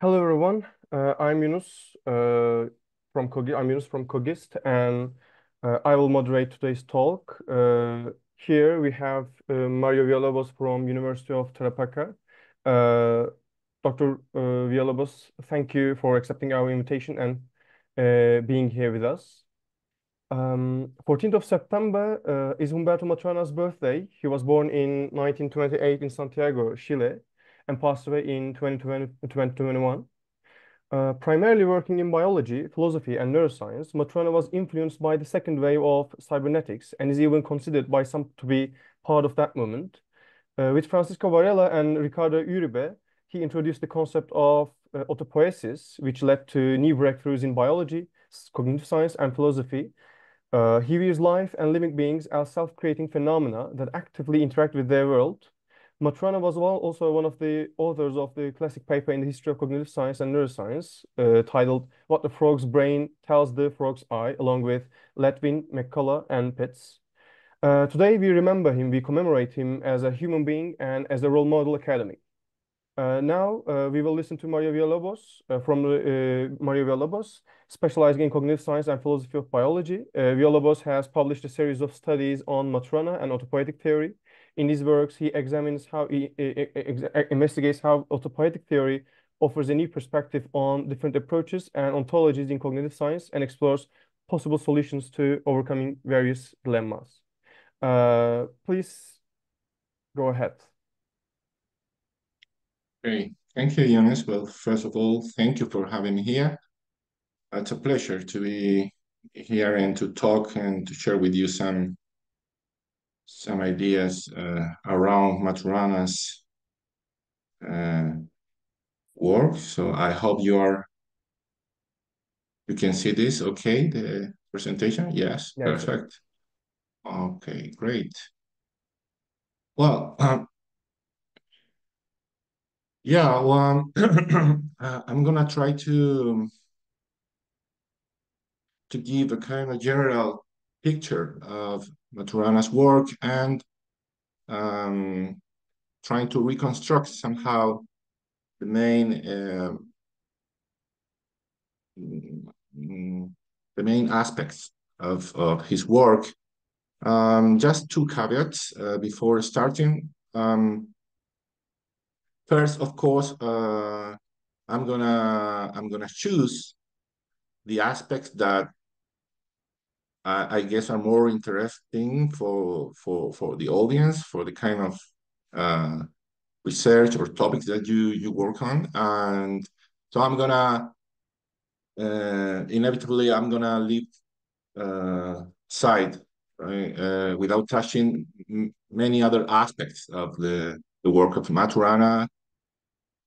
Hello everyone. I'm Yunus I'm Yunus from Cogist, and I will moderate today's talk. Here we have Mario Villalobos from University of Tarapacá. Uh, Dr. Villalobos, thank you for accepting our invitation and being here with us. 14th of September is Humberto Maturana's birthday. He was born in 1928 in Santiago, Chile, and passed away in 2021. Primarily working in biology, philosophy, and neuroscience, Maturana was influenced by the second wave of cybernetics and is even considered by some to be part of that movement. With Francisco Varela and Ricardo Uribe, he introduced the concept of autopoiesis, which led to new breakthroughs in biology, cognitive science, and philosophy. He views life and living beings as self-creating phenomena that actively interact with their world. Maturana was also one of the authors of the classic paper in the history of cognitive science and neuroscience, titled What the Frog's Brain Tells the Frog's Eye, along with Lettvin, McCulloch, and Pitts. Today, we remember him, we commemorate him as a human being and as a role model academic. Now we will listen to Mario Villalobos Mario Villalobos, specializing in cognitive science and philosophy of biology. Villalobos has published a series of studies on Maturana and autopoietic theory. In these works, he examines how he investigates how autopoietic theory offers a new perspective on different approaches and ontologies in cognitive science and explores possible solutions to overcoming various dilemmas. Please go ahead. Great. Thank you, Yunus. Well, first of all, thank you for having me here. It's a pleasure to be here and to talk and to share with you some ideas around Maturana's uh, work. So I hope you can see this okay, the presentation? Yes, Yeah, it's okay. perfect. Okay, great. Well, yeah, well, I'm gonna try to give a kind of general picture of Maturana's work and um, trying to reconstruct somehow the mm, the main aspects of his work. Just two caveats before starting. First, of course, I'm gonna choose the aspects that I guess are more interesting for the audience, for the kind of uh, research or topics that you work on. And so inevitably I'm gonna leave side, right, without touching many other aspects of the work of Maturana,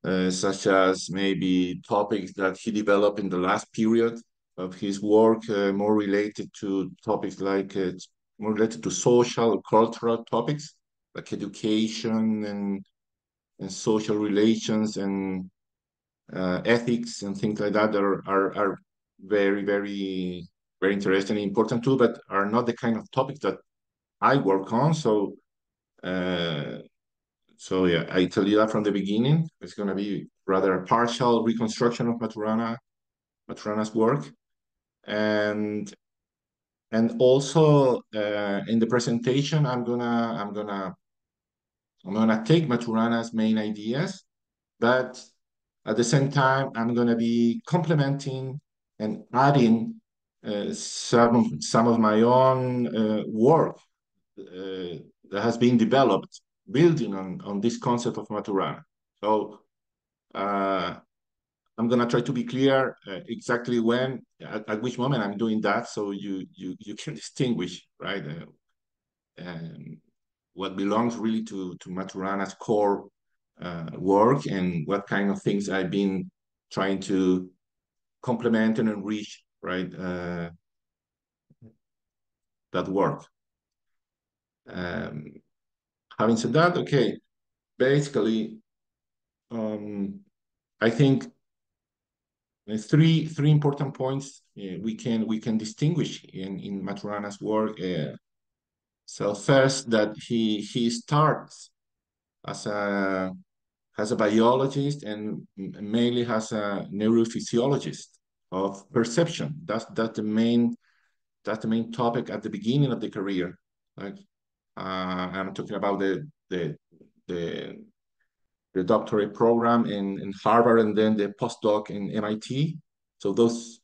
such as maybe topics that he developed in the last period of his work, more related to topics like more related to social or cultural topics like education and social relations and ethics and things like that are very, very, very interesting and important too, but are not the kind of topics that I work on. Uh, so yeah, I tell you that from the beginning. It's going to be rather a partial reconstruction of Maturana's work, and also in the presentation, I'm gonna take Maturana's main ideas, but at the same time, I'm going to be complementing and adding some of my own work that has been developed building on this concept of Maturana. So uh, I'm going to try to be clear exactly at which moment I'm doing that, so you can distinguish, right? Um, what belongs really to Maturana's core work and what kind of things I've been trying to complement and enrich, right, that work. Um, Having said that, okay, basically, I think three important points we can distinguish in Maturana's work. So first, that he starts as a as a biologist and mainly as a neurophysiologist of perception. That's the main topic at the beginning of the career. Like I'm talking about the doctorate program in Harvard and then the postdoc in MIT. So those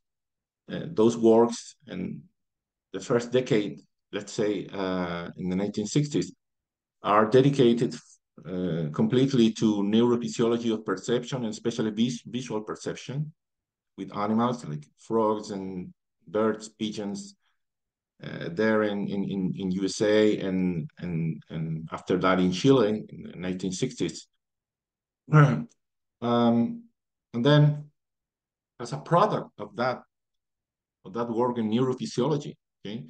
works and the first decade, let's say in the 1960s, are dedicated completely to neurophysiology of perception and especially visual perception with animals like frogs and birds, pigeons, there in USA and after that in Chile in the 1960s. And then as a product of that work in neurophysiology, okay,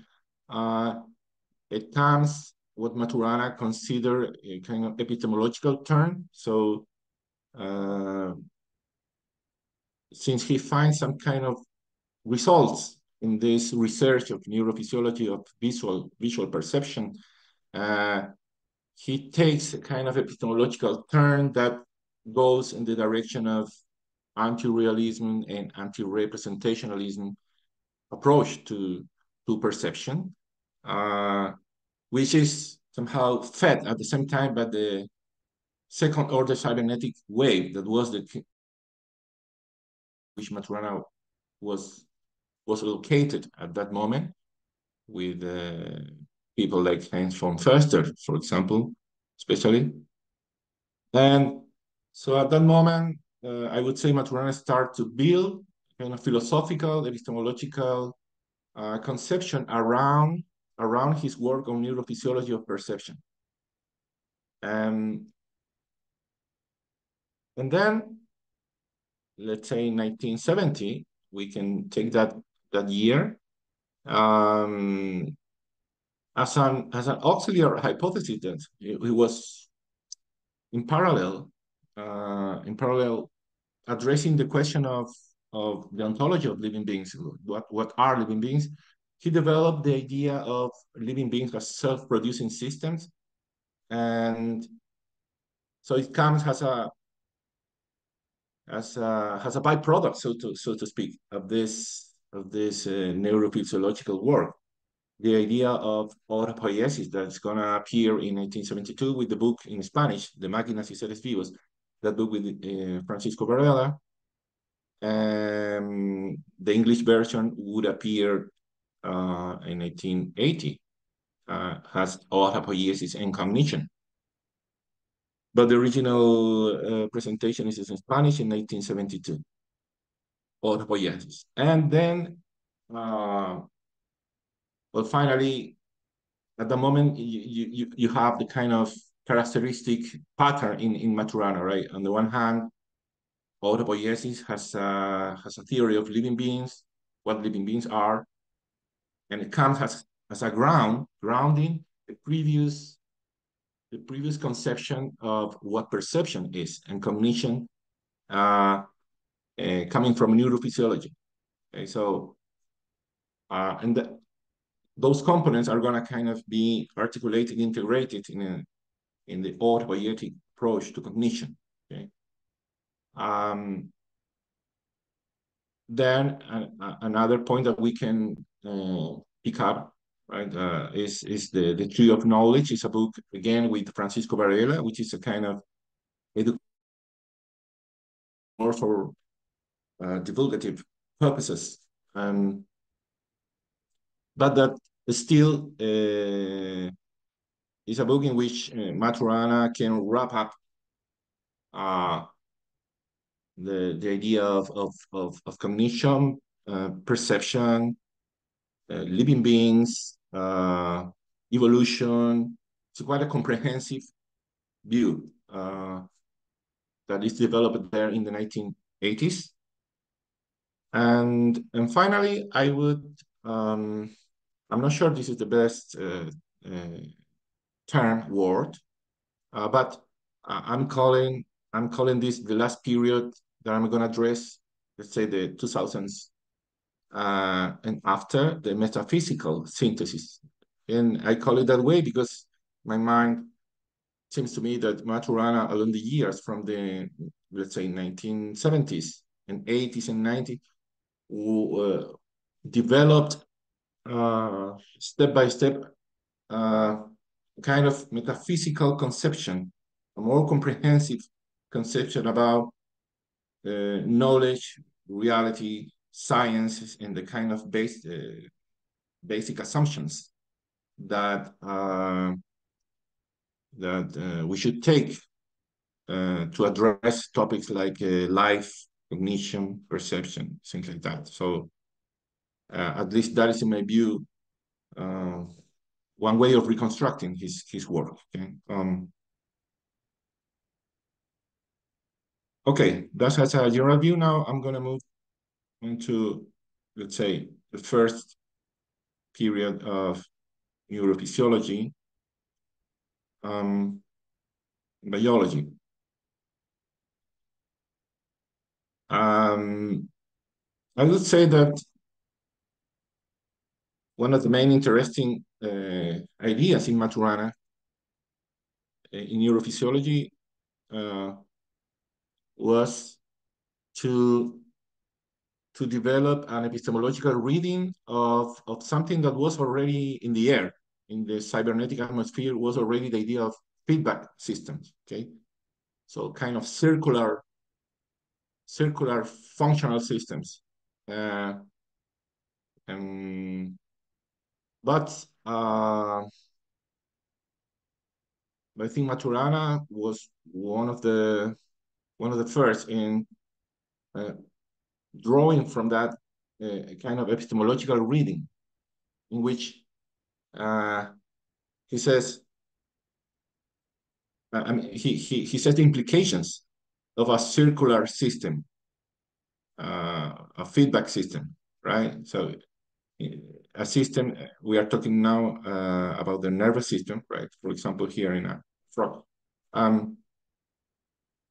it comes what Maturana considered a kind of epistemological turn. So since he finds some kind of results in this research of neurophysiology of visual perception, he takes a kind of epistemological turn that goes in the direction of anti-realism and anti-representationalism approach to perception, which is somehow fed at the same time by the second order cybernetic wave that was which Maturana was located at that moment with people like Heinz von Förster, for example, especially. And so at that moment, I would say Maturana started to build kind of philosophical, epistemological conception around his work on neurophysiology of perception. And then, let's say 1970, we can take that year as an auxiliary hypothesis that it was in parallel addressing the question of the ontology of living beings. What are living beings? He developed the idea of living beings as self-producing systems, and so it comes as a byproduct, so to speak, of this neurophysiological work. The idea of autopoiesis that's going to appear in 1972 with the book in Spanish, De Máquinas y Seres Vivos, that book with Francisco Varela. The English version would appear in 1980, has autopoiesis and cognition. But the original presentation is in Spanish in 1972, autopoiesis. And then, well, finally, at the moment, you have the kind of characteristic pattern in Maturana, right? On the one hand, autopoiesis has a theory of living beings, what living beings are, and it comes as a grounding the previous conception of what perception is and cognition coming from neurophysiology. Okay, so and those components are going to kind of be articulated, integrated in the autopoietic approach to cognition. Okay. Then another point that we can pick up, right, is the Tree of Knowledge. It's a book again with Francisco Varela, which is a kind of more for divulgative purposes, but that still is a book in which Maturana can wrap up the idea of cognition, perception, living beings, evolution. It's quite a comprehensive view that is developed there in the 1980s. And finally, I would, I'm not sure this is the best word, but I'm calling this the last period that I'm going to address, let's say the 2000s and after, the metaphysical synthesis. And I call it that way because my mind seems to me that Maturana, along the years from the, let's say, 1970s and 80s and 90s, developed step by step kind of metaphysical conception, a more comprehensive conception about knowledge, reality, science, and the kind of basic assumptions that we should take to address topics like life, cognition, perception, things like that. So at least that is, in my view, one way of reconstructing his work. Okay, okay, that's as a general view. Now I'm going to move into, let's say, the first period of neurophysiology, biology. I would say that one of the main interesting ideas in Maturana in neurophysiology was to develop an epistemological reading of something that was already in the air, in the cybernetic atmosphere, was already the idea of feedback systems, okay? So kind of circular functional systems. But I think Maturana was one of the first in drawing from that kind of epistemological reading, in which he says, I mean, he says the implications of a circular system, a feedback system, right? So a system, we are talking now about the nervous system, right? For example, here in a frog.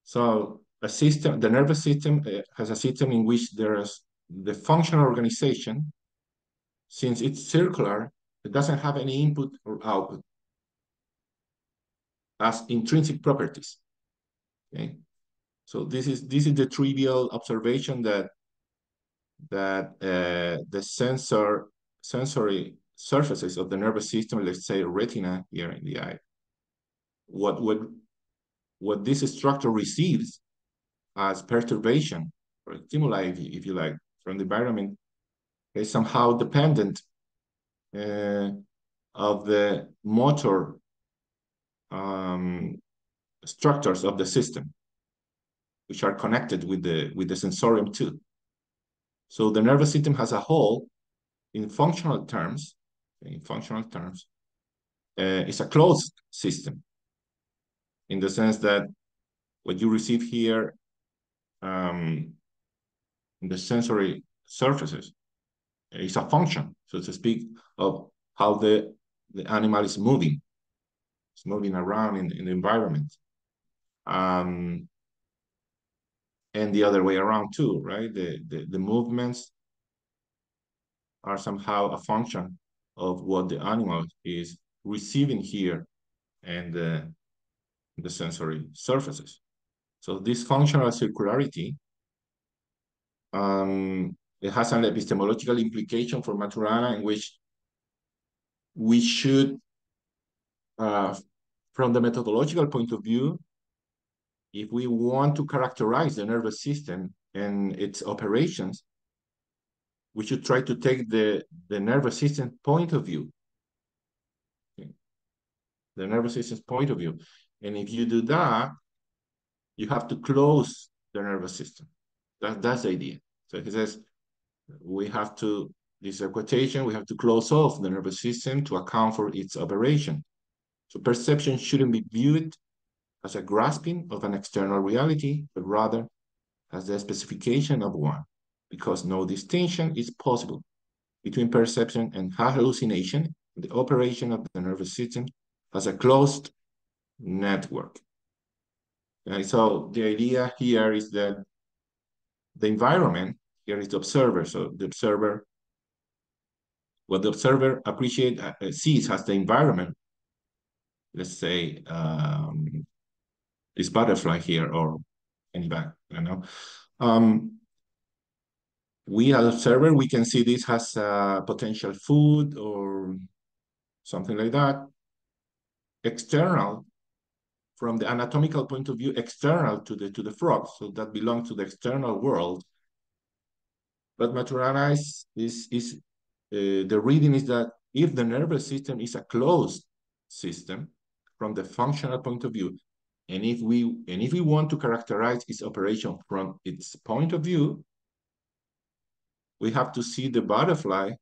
So a system, the nervous system has a system in which there is the functional organization. Since it's circular, it doesn't have any input or output as intrinsic properties. Okay, so this is the trivial observation that the sensory surfaces of the nervous system, let's say retina here in the eye, what this structure receives as perturbation or stimuli, if you like, from the environment, is somehow dependent of the motor structures of the system, which are connected with the sensorium too. So the nervous system as a whole, in functional terms, is a closed system, in the sense that what you receive here in the sensory surfaces is a function, so to speak, of how the animal is moving. It's moving around in the environment. And the other way around too, right? The movements are somehow a function of what the animal is receiving here and the sensory surfaces. So this functional circularity, it has an epistemological implication for Maturana, in which we should, from the methodological point of view, if we want to characterize the nervous system and its operations, we should try to take the nervous system point of view. Okay. The nervous system's point of view. And if you do that, you have to close the nervous system. That's the idea. So he says, we have to, this is a quotation, we have to close off the nervous system to account for its operation. So perception shouldn't be viewed as a grasping of an external reality, but rather as the specification of one, because no distinction is possible between perception and hallucination, the operation of the nervous system as a closed network. Okay, so the idea here is that the environment here is the observer. So the observer, what the observer sees as the environment let's say, this butterfly here or any back, I don't know. We as observer, we can see this has potential food or something like that. External, from the anatomical point of view, external to the frog, so that belongs to the external world. But Maturana the reading is that if the nervous system is a closed system from the functional point of view, and if we want to characterize its operation from its point of view, we have to see the butterfly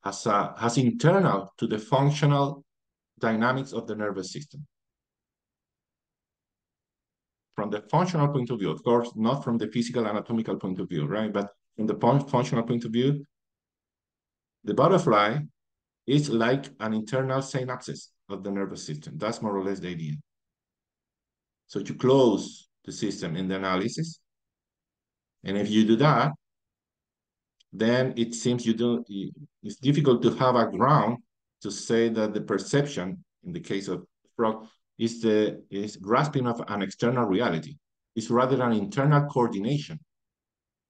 as internal to the functional dynamics of the nervous system. From the functional point of view, of course, not from the physical anatomical point of view, right? But from the functional point of view, the butterfly is like an internal synapses of the nervous system. That's more or less the idea. So you close the system in the analysis. And if you do that, then it seems it's difficult to have a ground to say that the perception, in the case of frog, is grasping of an external reality. It's rather an internal coordination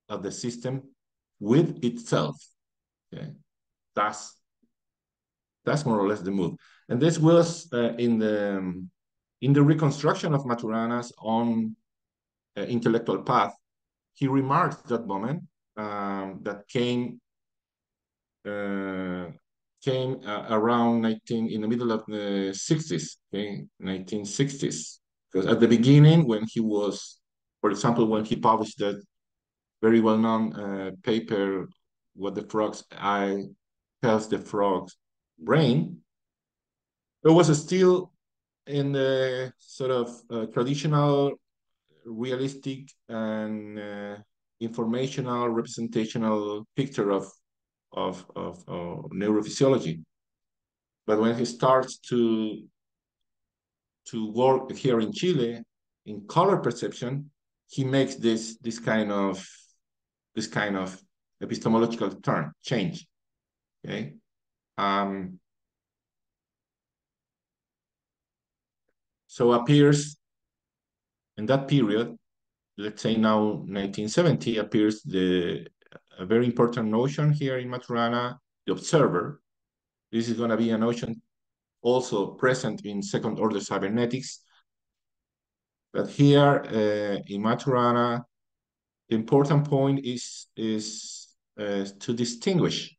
of the system with itself. Okay, that's more or less the move. And this was in the reconstruction of Maturana's own intellectual path. He remarks that moment that came around in the middle of the 60s, okay, 1960s. Because at the beginning, when he was, for example, when he published that very well-known paper, What the Frog's Eye Tells the Frog's Brain, it was still in the sort of traditional, realistic, and informational, representational picture of neurophysiology. But when he starts to work here in Chile in color perception, he makes this kind of epistemological change. Okay. So appears in that period, let's say now 1970, appears a very important notion here in Maturana, the observer. This is going to be a notion also present in second order cybernetics. But here in Maturana, the important point is to distinguish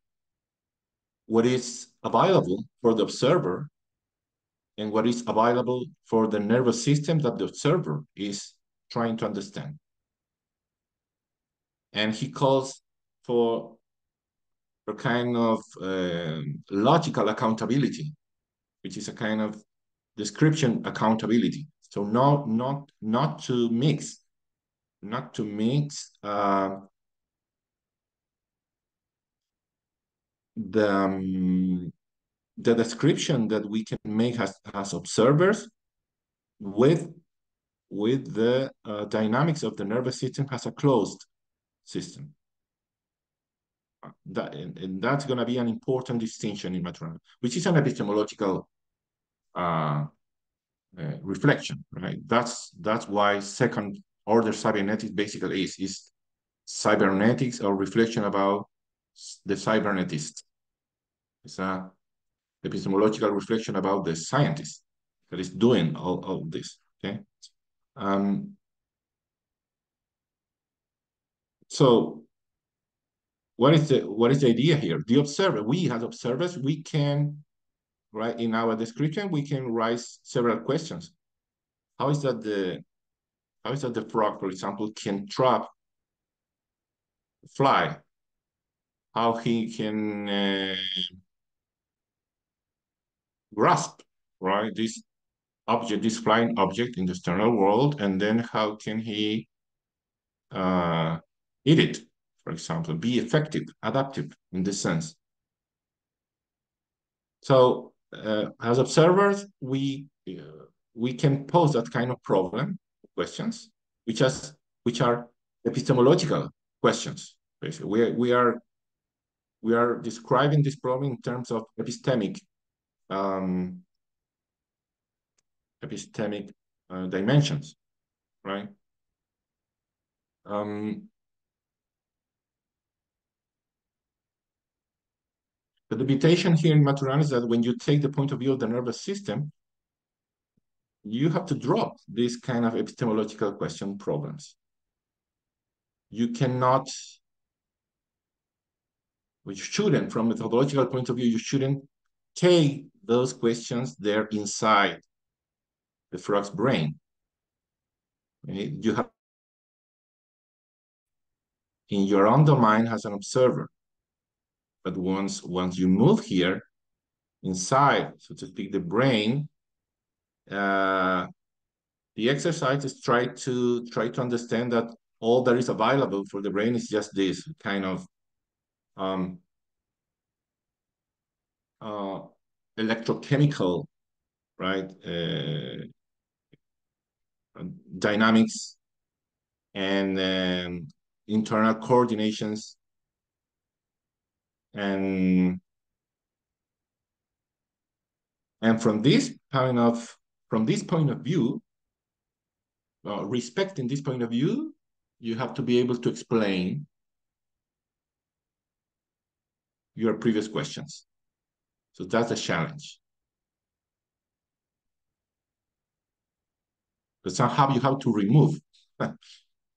what is available for the observer and what is available for the nervous system that the observer is trying to understand. And he calls for a kind of logical accountability, which is a kind of description accountability. So not to mix the description that we can make as observers with the dynamics of the nervous system as a closed system. And that's going to be an important distinction in Maturana, which is an epistemological reflection, right? That's why second order cybernetics basically is cybernetics or reflection about the cybernetist. It's a epistemological reflection about the scientist that is doing all this. Okay. So what is the idea here? The observer, we as observers, we can, right, in our description, we can raise several questions. How is that the frog, for example, can trap fly? How he can grasp, right, this object, this flying object in the external world, and then how can he eat it, for example, be effective, adaptive in this sense. So as observers, we can pose that kind of problem, questions, which are epistemological questions. Basically, we are describing this problem in terms of epistemic epistemic dimensions, right? The limitation here in Maturana is that when you take the point of view of the nervous system, you have to drop these kind of epistemological question problems. You cannot, you shouldn't, from a methodological point of view, you shouldn't take those questions there inside the frog's brain. You have in your own domain as an observer. But once you move here inside, so to speak, the brain, the exercise is try to understand that all that is available for the brain is just this kind of electrochemical, right, dynamics and internal coordinations and from this point of view, respecting this point of view, you have to be able to explain your previous questions. So that's the challenge. But somehow you have to remove,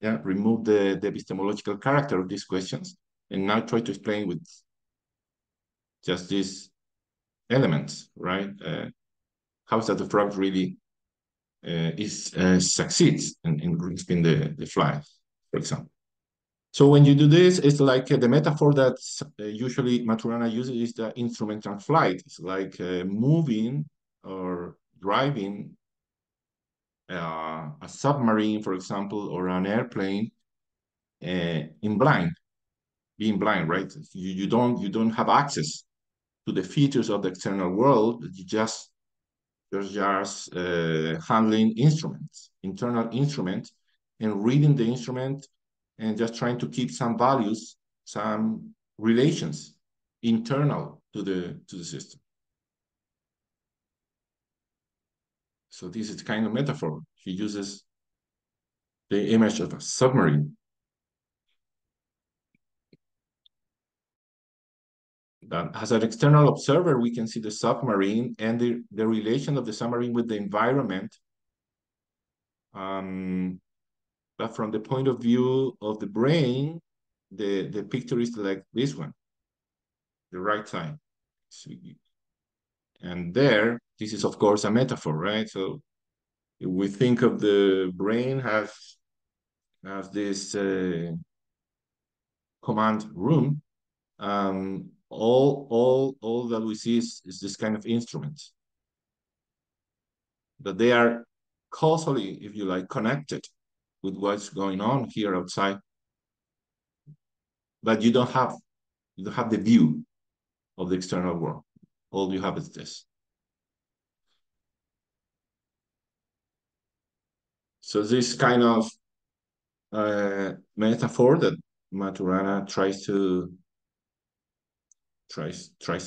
remove the epistemological character of these questions and now try to explain with just these elements, right? How is that the frog really succeeds in grasping the fly, for example. So when you do this, it's like the metaphor that usually Maturana uses is the instrumental flight. It's like moving or driving a submarine, for example, or an airplane being blind, right? You don't have access to the features of the external world. You're just handling instruments, internal instruments, and reading the instrument and just trying to keep some values, some relations internal to the system. So this is kind of metaphor. He uses the image of a submarine. That as an external observer, we can see the submarine and the relation of the submarine with the environment. But from the point of view of the brain, the picture is like this one, the right side. So, and there, this is of course a metaphor, right? So if we think of the brain as this command room, all that we see is this kind of instruments. That they are causally, if you like, connected with what's going on here outside. But you don't have the view of the external world. All you have is this. So this kind of metaphor that Maturana tries to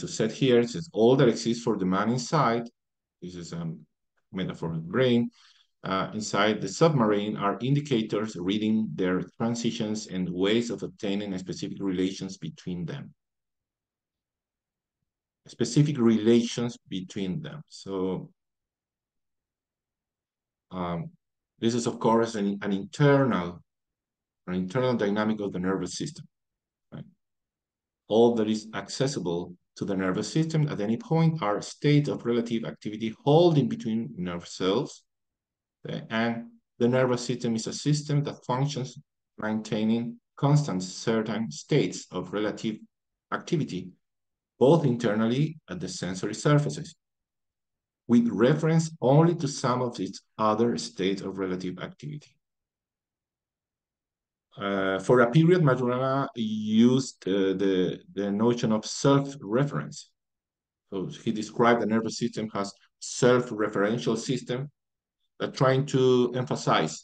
set here is all that exists for the man inside. This is a metaphor of the brain. Inside the submarine are indicators reading their transitions and ways of obtaining specific relations between them. Specific relations between them. So this is, of course, an internal dynamic of the nervous system. Right? All that is accessible to the nervous system at any point are states of relative activity holding between nerve cells. Okay? And the nervous system is a system that functions maintaining constant certain states of relative activity, both internally at the sensory surfaces, with reference only to some of its other states of relative activity. For a period, Maturana used the notion of self-reference. So he described the nervous system as self-referential system, trying to emphasize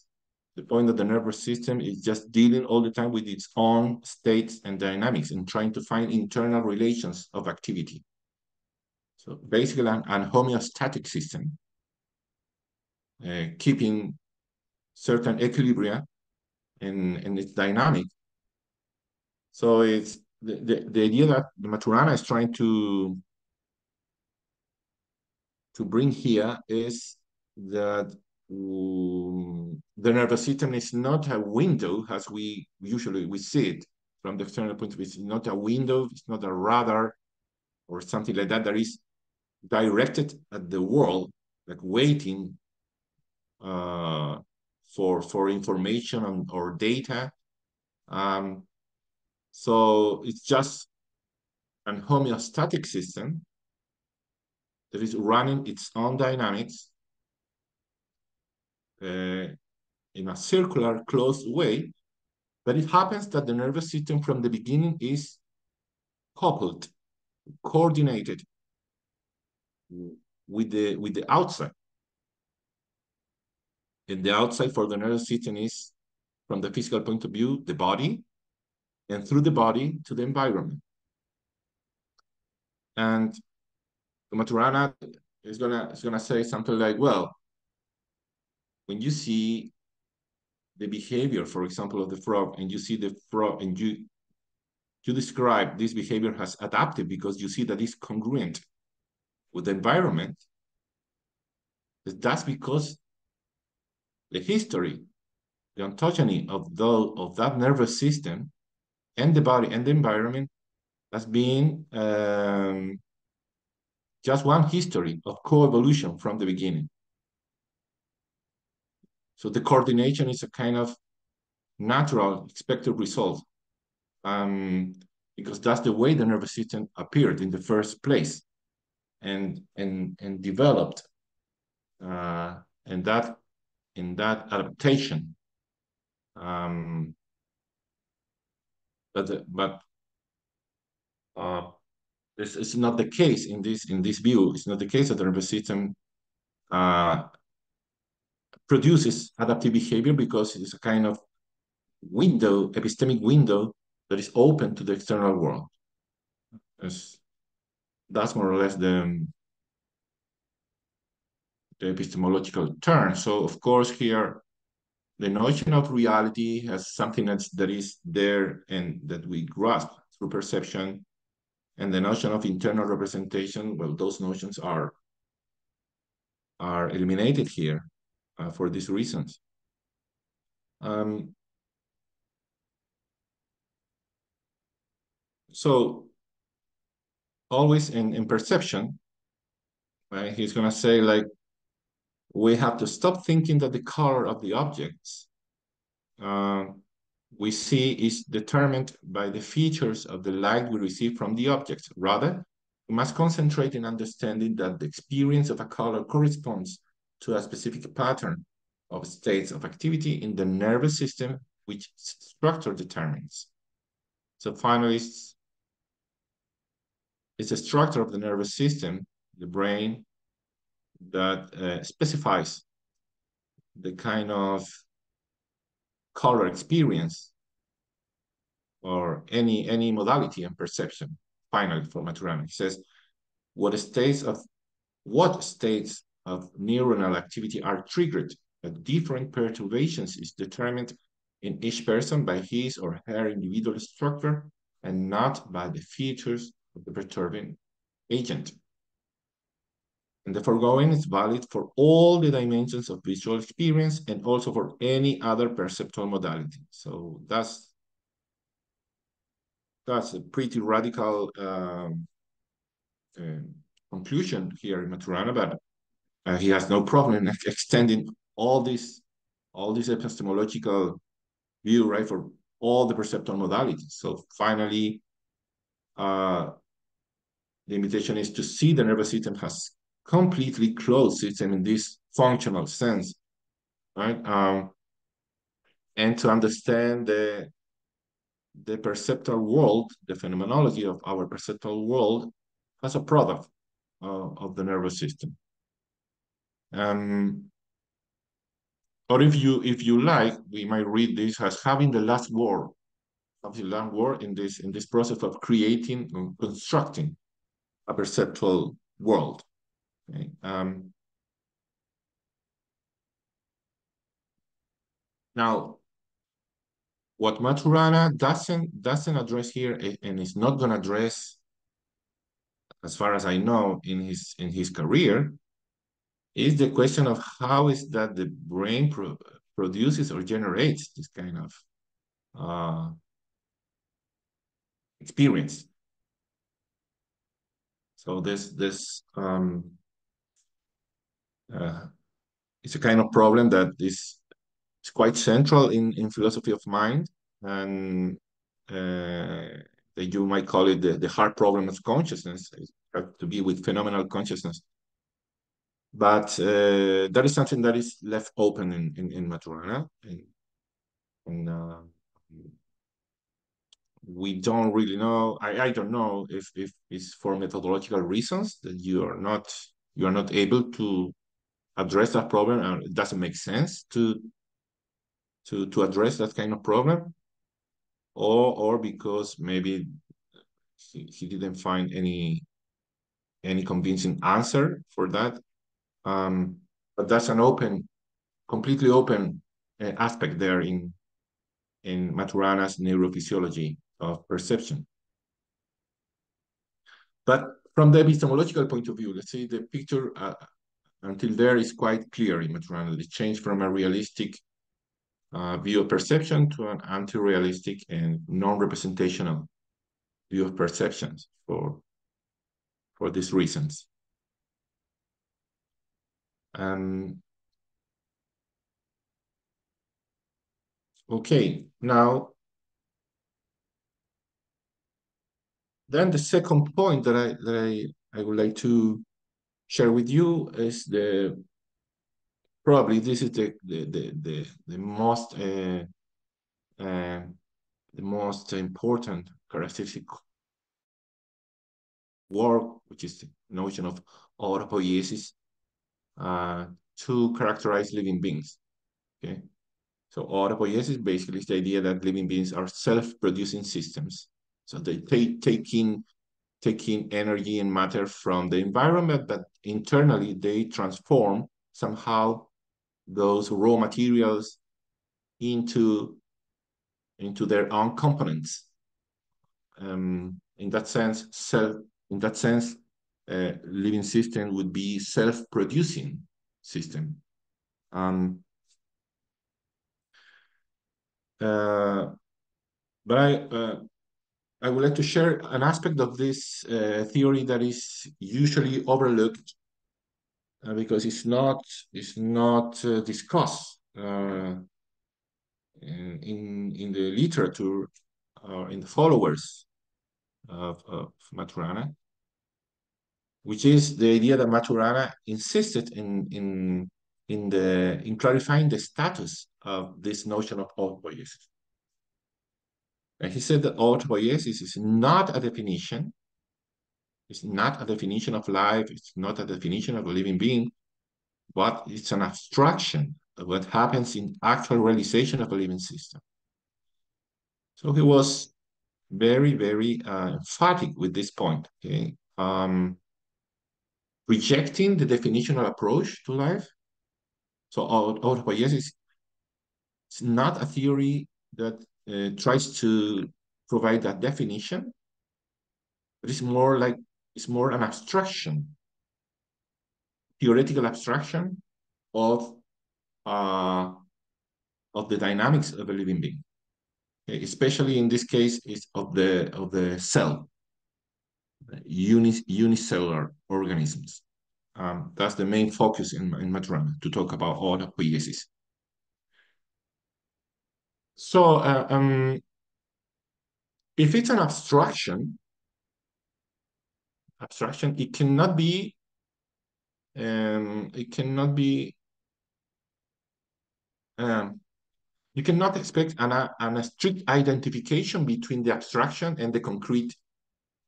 the point that the nervous system is just dealing all the time with its own states and dynamics and trying to find internal relations of activity. So basically an homeostatic system. keeping certain equilibria in its dynamic. So it's the idea that the Maturana is trying to bring here is that the nervous system is not a window as we usually see it from the external point of view. It's not a window, it's not a radar or something like that is directed at the world, like waiting for information or data. So it's just an homeostatic system that is running its own dynamics in a circular, closed way. But it happens that the nervous system from the beginning is coupled, coordinated with the outside. And the outside for the nervous system is, from the physical point of view, the body, and through the body to the environment. And Maturana is gonna say something like, well, when you see the behavior, for example, of the frog, and you see the frog, and you describe this behavior as adaptive because you see that it's congruent with the environment, that's because the history, the ontogeny of that nervous system and the body and the environment has been just one history of coevolution from the beginning. So the coordination is a kind of natural expected result, because that's the way the nervous system appeared in the first place and developed in that adaptation. But this is not the case in this view. It's not the case that the nervous system produces adaptive behavior because it's a kind of window, epistemic window that is open to the external world. That's more or less the epistemological term. So of course here, the notion of reality as something that is there and that we grasp through perception, and the notion of internal representation, well, those notions are eliminated here for these reasons. So always in perception, right, he's gonna say like, we have to stop thinking that the color of the objects we see is determined by the features of the light we receive from the objects. Rather, we must concentrate in understanding that the experience of a color corresponds to a specific pattern of states of activity in the nervous system, which structure determines. So finally, it's a structure of the nervous system, the brain, that specifies the kind of color experience or any modality and perception. Finally, for Maturana, he says, what states of neuronal activity are triggered at different perturbations is determined in each person by his or her individual structure and not by the features of the perturbing agent. And the foregoing is valid for all the dimensions of visual experience and also for any other perceptual modality. So that's a pretty radical conclusion here in Maturana, but he has no problem in extending all this epistemological view, right, for all the perceptual modalities. So finally, the invitation is to see the nervous system has completely closed system in this functional sense, right? And to understand the perceptual world, the phenomenology of our perceptual world as a product of the nervous system. Or if you like, we might read this as having the last word in this process of creating and constructing a perceptual world. Okay? Now, what Maturana doesn't address here, and is not going to address, as far as I know, in his career, is the question of how is that the brain produces or generates this kind of experience. So this it's a kind of problem that is quite central in philosophy of mind, and that you might call it the hard problem of consciousness. It has to be with phenomenal consciousness. But that is something that is left open in Maturana. And we don't really know. I don't know if it's for methodological reasons that you are not able to address that problem, or it doesn't make sense to address that kind of problem, or because maybe he didn't find any convincing answer for that. But that's an completely open aspect there in Maturana's neurophysiology of perception. But from the epistemological point of view, let's say the picture until there is quite clear in Maturana. The change from a realistic view of perception to an anti-realistic and non-representational view of perceptions for these reasons. Okay, now then the second point that I would like to share with you is probably this is the most important characteristic work, which is the notion of autopoiesis to characterize living beings. Okay, so autopoiesis basically is the idea that living beings are self-producing systems. So they taking energy and matter from the environment, but internally they transform somehow those raw materials into their own components. In that sense, living system would be self-producing system. But I would like to share an aspect of this theory that is usually overlooked because it's not discussed in the literature or in the followers of Maturana, which is the idea that Maturana insisted in clarifying the status of this notion of autopoiesis. And he said that autopoiesis is not a definition. It's not a definition of life. It's not a definition of a living being, but it's an abstraction of what happens in actual realization of a living system. So he was very, very emphatic with this point. Okay, rejecting the definitional approach to life. So autopoiesis is not a theory that tries to provide that definition, but it's more an abstraction, theoretical abstraction of the dynamics of a living being. Okay? Especially in this case, is of the cell, unicellular organisms. That's the main focus in Maturana, to talk about autopoiesis. So if it's an abstraction, it cannot be you cannot expect a strict identification between the abstraction and the concrete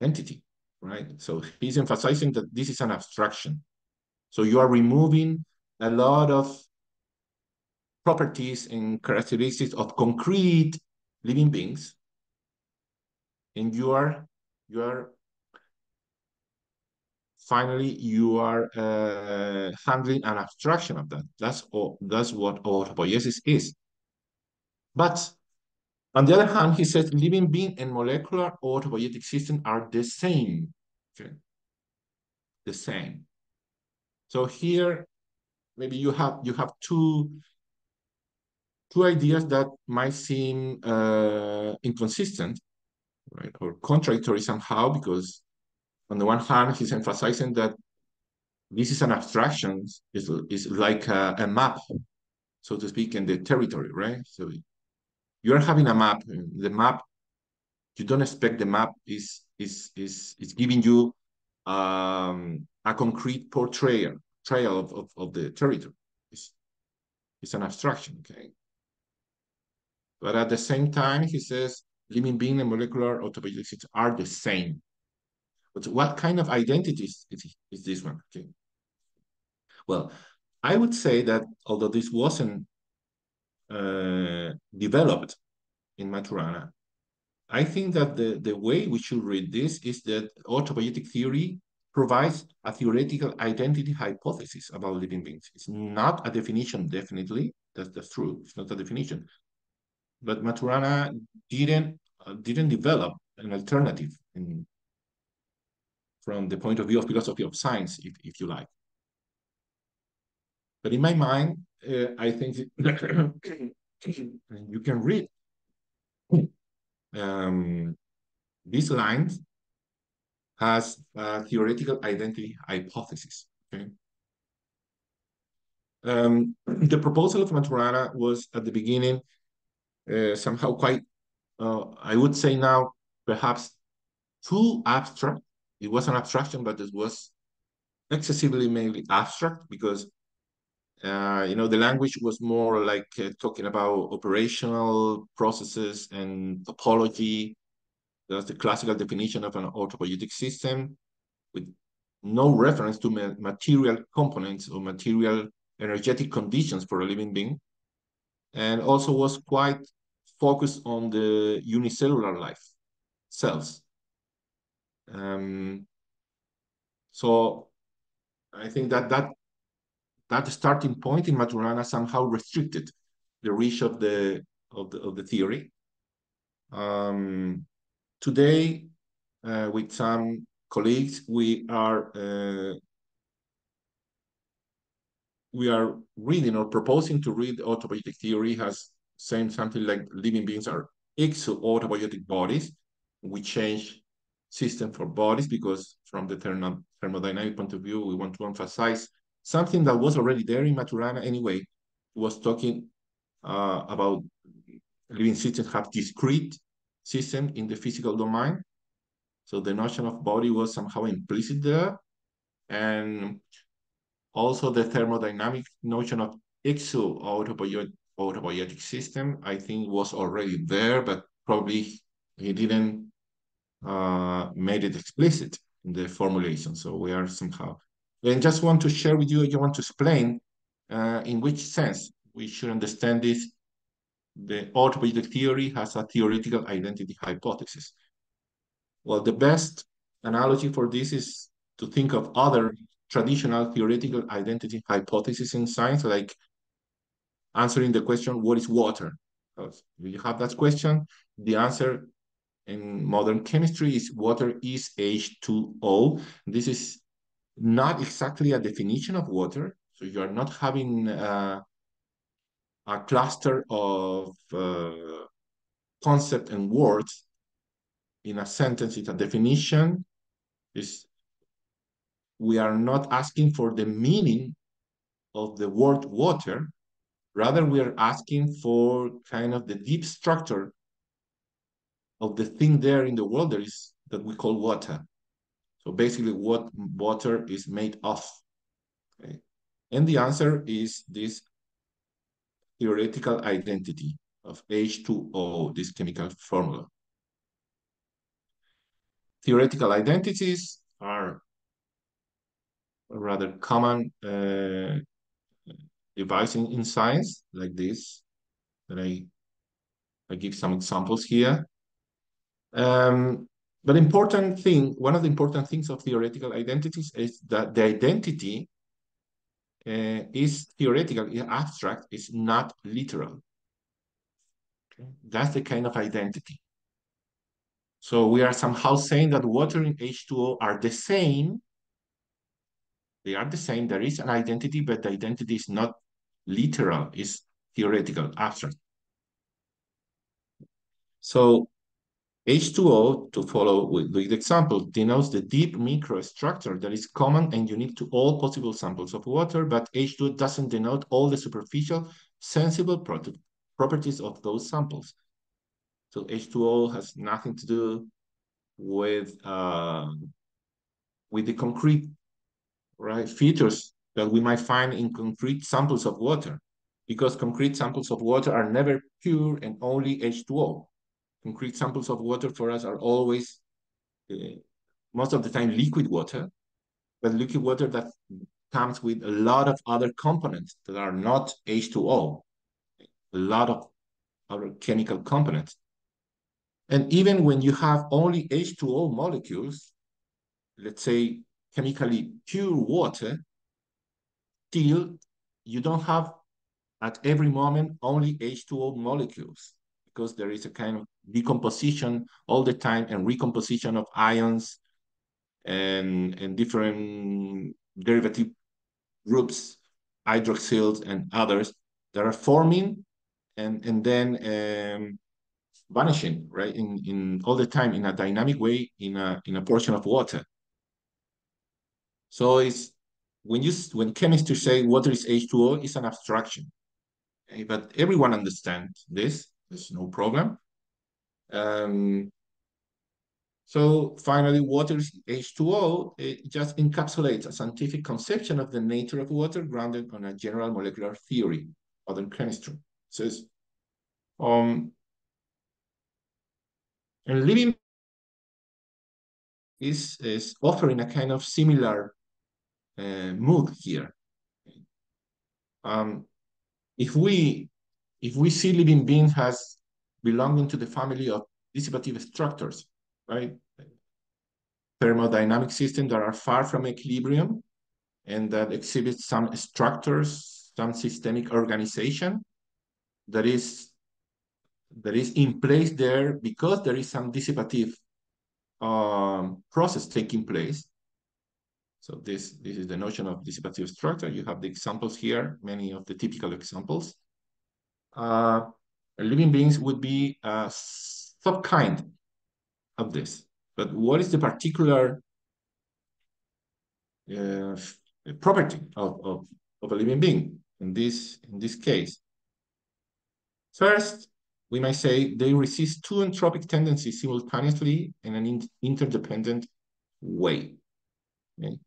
entity, right? So he's emphasizing that this is an abstraction. So you are removing a lot of properties and characteristics of concrete living beings, and you are finally handling an abstraction of that. That's what autopoiesis is. But on the other hand, he says living being and molecular autopoietic system are the same. Okay? The same. So here, maybe you have two ideas that might seem inconsistent, right, or contradictory somehow, because on the one hand, he's emphasizing that this is an abstraction, is like a map, so to speak, in the territory, right? So you're having a map. The map, you don't expect the map is giving you a concrete portrayal trail of the territory. It's an abstraction, okay? But at the same time, he says living being and molecular autopoiesis are the same. But what kind of identity is this one? Okay. Well, I would say that although this wasn't developed in Maturana, I think that the way we should read this is that autopoietic theory provides a theoretical identity hypothesis about living beings. It's not a definition, definitely. That's true. It's not a definition. But Maturana didn't develop an alternative from the point of view of philosophy of science, if you like. But in my mind, I think you can read this line has a theoretical identity hypothesis. Okay? The proposal of Maturana was at the beginning somehow quite, I would say now, perhaps too abstract. It was an abstraction, but it was excessively mainly abstract because the language was more like talking about operational processes and topology. That's the classical definition of an autopoietic system with no reference to material components or material energetic conditions for a living being, and also was quite focused on the unicellular life, cells. So I think that starting point in Maturana somehow restricted the reach of the theory. Today, with some colleagues, we are reading or proposing to read autopoietic theory has saying something like living beings are exo-autopoietic bodies. We change system for bodies because from the thermodynamic point of view, we want to emphasize something that was already there in Maturana anyway. It was talking about living systems have discrete system in the physical domain. So the notion of body was somehow implicit there. And also the thermodynamic notion of exo-autopoietic system, I think was already there, but probably he didn't made it explicit in the formulation. So we are somehow, and just want to share with you, I want to explain in which sense we should understand this. The autopoietic theory has a theoretical identity hypothesis. Well, the best analogy for this is to think of other traditional theoretical identity hypotheses in science, like answering the question, what is water? If you have that question, the answer in modern chemistry is water is H2O. This is not exactly a definition of water. So you are not having a cluster of concept and words in a sentence. It's a definition. We are not asking for the meaning of the word water. Rather, we are asking for kind of the deep structure of the thing there in the world that we call water. So basically what water is made of. Okay? And the answer is this theoretical identity of H2O, this chemical formula. Theoretical identities are a rather common device in science, like this, that I give some examples here. But one of the important things of theoretical identities is that the identity is theoretical, is abstract, is not literal. That's the kind of identity. So we are somehow saying that water and H2O are the same. They are the same. There is an identity, but the identity is not literal, it's theoretical, abstract. So H2O, to follow with the example, denotes the deep microstructure that is common and unique to all possible samples of water, but H2O doesn't denote all the superficial, sensible properties of those samples. So H2O has nothing to do with the concrete, right, features that we might find in concrete samples of water, because concrete samples of water are never pure and only H2O. Concrete samples of water for us are always, most of the time, liquid water, but liquid water that comes with a lot of other components that are not H2O, a lot of other chemical components. And even when you have only H2O molecules, let's say chemically pure water, still you don't have at every moment only H2O molecules, because there is a kind of decomposition all the time and recomposition of ions and different derivative groups, hydroxyls and others that are forming and then vanishing, right? In all the time in a dynamic way in a portion of water. So it's when chemists say water is H2O, it's an abstraction. Okay? But everyone understands this. There's no problem. So finally, water is H2O. It just encapsulates a scientific conception of the nature of water grounded on a general molecular theory, modern chemistry. Says, and living is offering a kind of similar mood here. Um, if we see living beings as belonging to the family of dissipative structures, right? Thermodynamic systems that are far from equilibrium and that exhibit some structures, some systemic organization that is in place there because there is some dissipative process taking place. So this is the notion of dissipative structure. You have the examples here, many of the typical examples. Living beings would be a sub-kind of this. But what is the particular property of a living being in this case? First, we might say they resist two entropic tendencies simultaneously in an interdependent way. Okay?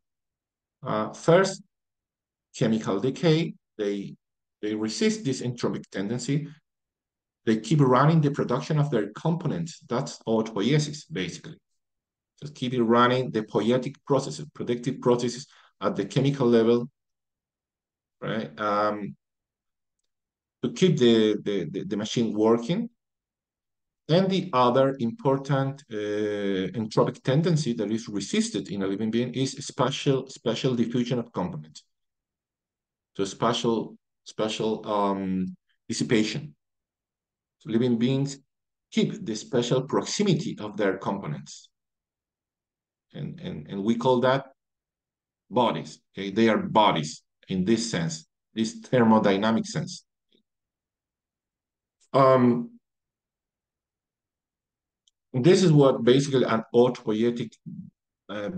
First, chemical decay. They resist this entropic tendency. They keep running the production of their components. That's autopoiesis, basically. Just keep it running the poietic processes, productive processes at the chemical level, right? To keep the machine working. And the other important entropic tendency that is resisted in a living being is spatial diffusion of components. So spatial dissipation. So living beings keep the spatial proximity of their components. And we call that bodies. Okay? They are bodies in this sense, this thermodynamic sense. This is what basically an autopoietic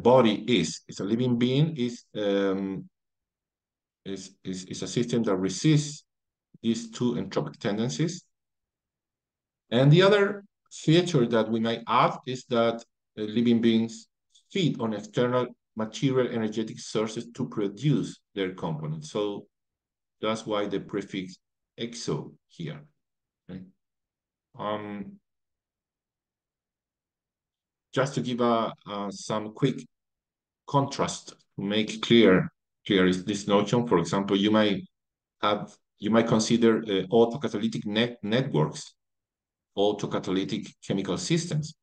body is. It's a living being, is a system that resists these two entropic tendencies. And the other feature that we might add is that living beings feed on external material energetic sources to produce their components. So that's why the prefix exo here. Okay? Just to give some quick contrast to make clear is this notion. For example, you might consider autocatalytic networks, autocatalytic chemical systems.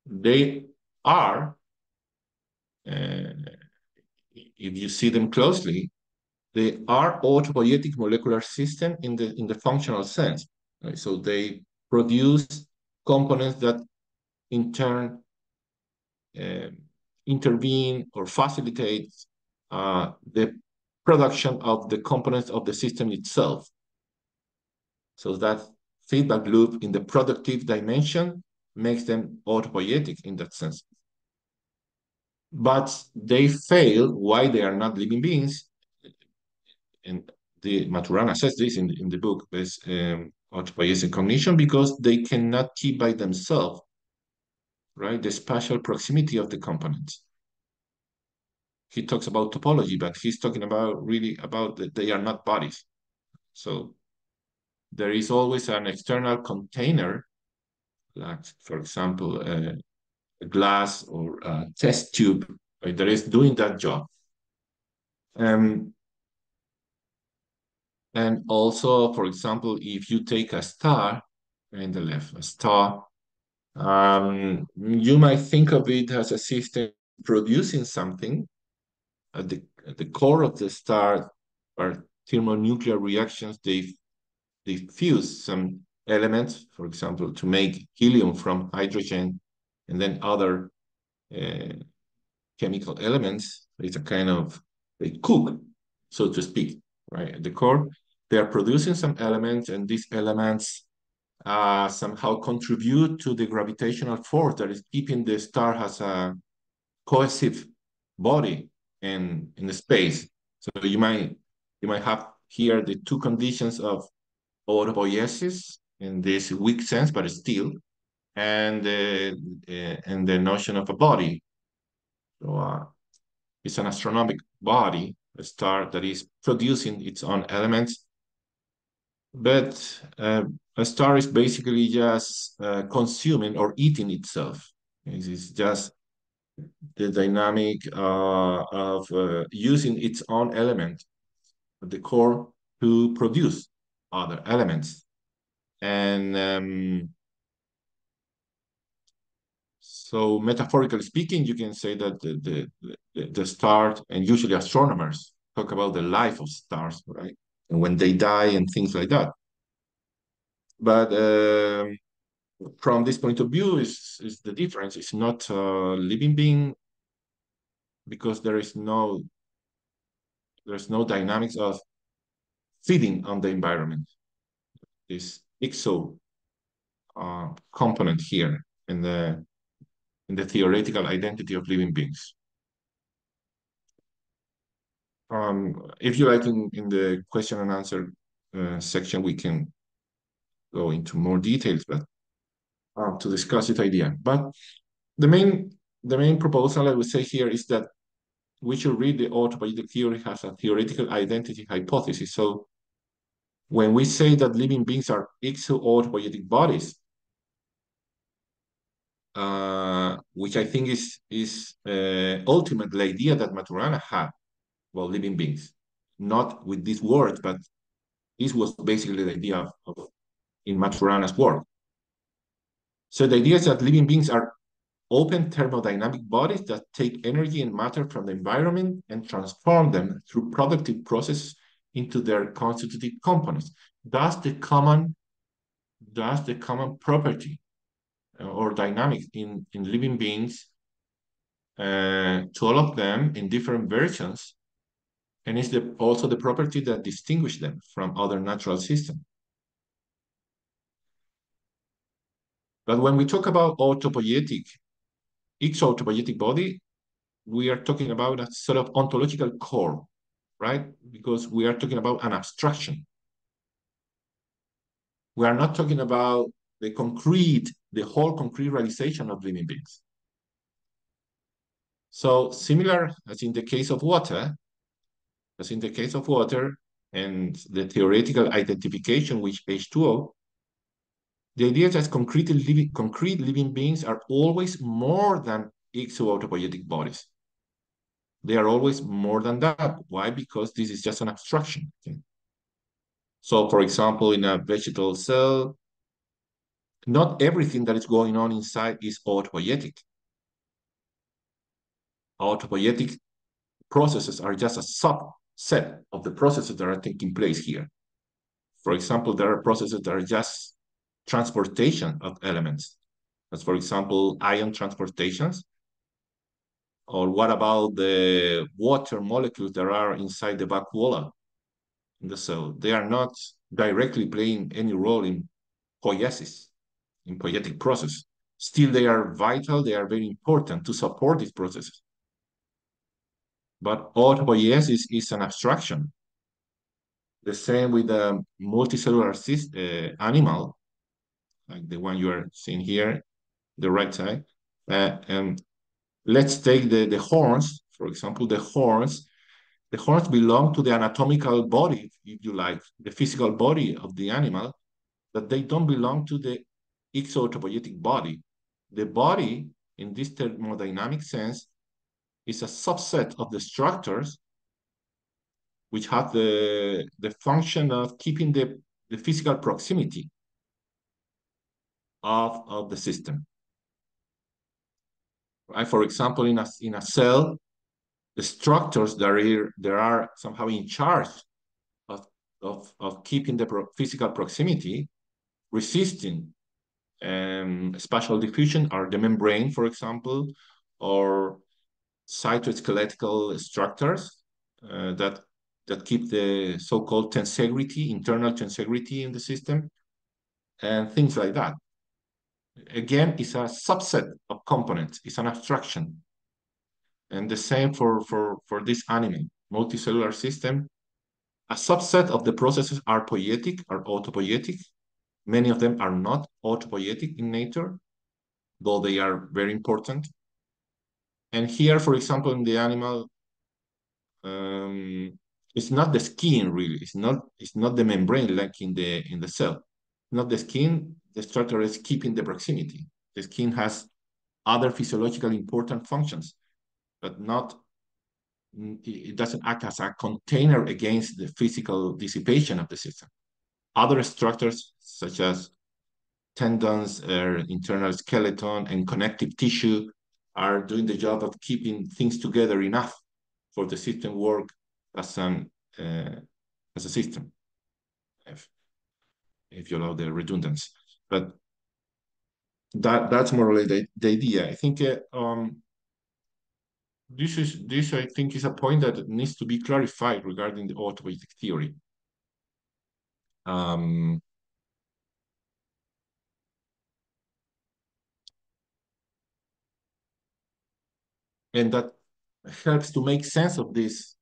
They are, if you see them closely, they are autopoietic molecular system in the functional sense. Right? So they produce components that in turn uh, intervene or facilitate the production of the components of the system itself. So that feedback loop in the productive dimension makes them autopoietic in that sense. But they fail. Why they are not living beings? And the Maturana says this in the book, is autopoiesis cognition, because they cannot keep by themselves, right, the spatial proximity of the components. He talks about topology, but he's talking about really about that they are not bodies. So there is always an external container, like, for example, a glass or a test tube, right, that is doing that job. And also, for example, if you take a star in the left, a star, you might think of it as a system producing something. At the core of the star are thermonuclear reactions. They fuse some elements, for example, to make helium from hydrogen, and then other chemical elements. It's a kind of a cook, so to speak, right? At the core, they are producing some elements, and these elements somehow contribute to the gravitational force that is keeping the star as a cohesive body in the space. So you might have here the two conditions of autopoiesis in this weak sense, but still, and the notion of a body. So it's an astronomic body, a star that is producing its own elements, but a star is basically just consuming or eating itself. It is just the dynamic of using its own element at the core to produce other elements. And so metaphorically speaking, you can say that the star, and usually astronomers talk about the life of stars, right? And when they die and things like that. But from this point of view, is the difference. It's not a living being because there's no dynamics of feeding on the environment. This exo component here in the theoretical identity of living beings. If you like, in the question and answer section, we can go into more details, but to discuss this idea. But the main proposal I would say here is that we should read the autopoietic theory as a theoretical identity hypothesis. So when we say that living beings are exo-autopoietic bodies, which I think is ultimately the idea that Maturana had about living beings, not with this word, but this was basically the idea of in Maturana's work. So the idea is that living beings are open thermodynamic bodies that take energy and matter from the environment and transform them through productive processes into their constitutive components. Thus, the common property or dynamic in living beings, to all of them in different versions, and it's also the property that distinguishes them from other natural systems. But when we talk about autopoietic, exo-autopoietic body, we are talking about a sort of ontological core, right? Because we are talking about an abstraction. We are not talking about the whole concrete realization of living beings. So similar as in the case of water, and the theoretical identification with H2O, the idea is that concrete living beings are always more than exo-autopoietic bodies. They are always more than that. Why? Because this is just an abstraction. Okay? So, for example, in a vegetable cell, not everything that is going on inside is autopoietic. Autopoietic processes are just a set of the processes that are taking place here. For example, there are processes that are just transportation of elements, as for example, ion transportations. Or what about the water molecules that are inside the vacuola in the cell? They are not directly playing any role in poiesis, in poietic process. Still, they are vital, they are very important to support these processes. But autopoiesis is an abstraction. The same with a multicellular animal, like the one you are seeing here, the right side. And let's take the horns, for example, the horns. The horns belong to the anatomical body, if you like, the physical body of the animal, but they don't belong to the exotopoietic body. The body, in this thermodynamic sense, is a subset of the structures which have the function of keeping the physical proximity of the system. Right? For example, in a cell, the structures that are somehow in charge of keeping the physical proximity, resisting spatial diffusion are the membrane, for example, or cytoskeletal structures that keep the so-called tensegrity, internal tensegrity in the system, and things like that. Again, it's a subset of components. It's an abstraction. And the same for this animal, multicellular system. A subset of the processes are poietic, are autopoietic. Many of them are not autopoietic in nature, though they are very important. And here, for example, in the animal, it's not the skin really. It's not the membrane like in the cell. Not the skin. The structure is keeping the proximity. The skin has other physiologically important functions, but not. It doesn't act as a container against the physical dissipation of the system. Other structures, such as tendons, internal skeleton, and connective tissue, are doing the job of keeping things together enough for the system work as a system, if you allow the redundancy. But that's more or less the idea. I think this I think is a point that needs to be clarified regarding the autopoietic theory. And that helps to make sense of these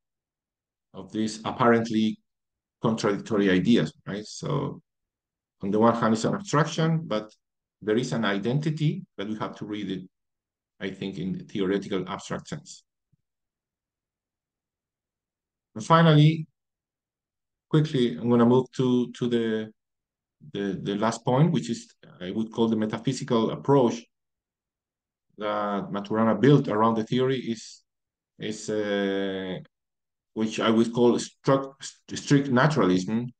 apparently contradictory ideas, right? So on the one hand, it's an abstraction, but there is an identity, but we have to read it, I think, in the theoretical abstract sense. And finally, quickly, I'm going to move to the last point, which is I would call the metaphysical approach that Maturana built around the theory is which I would call strict naturalism.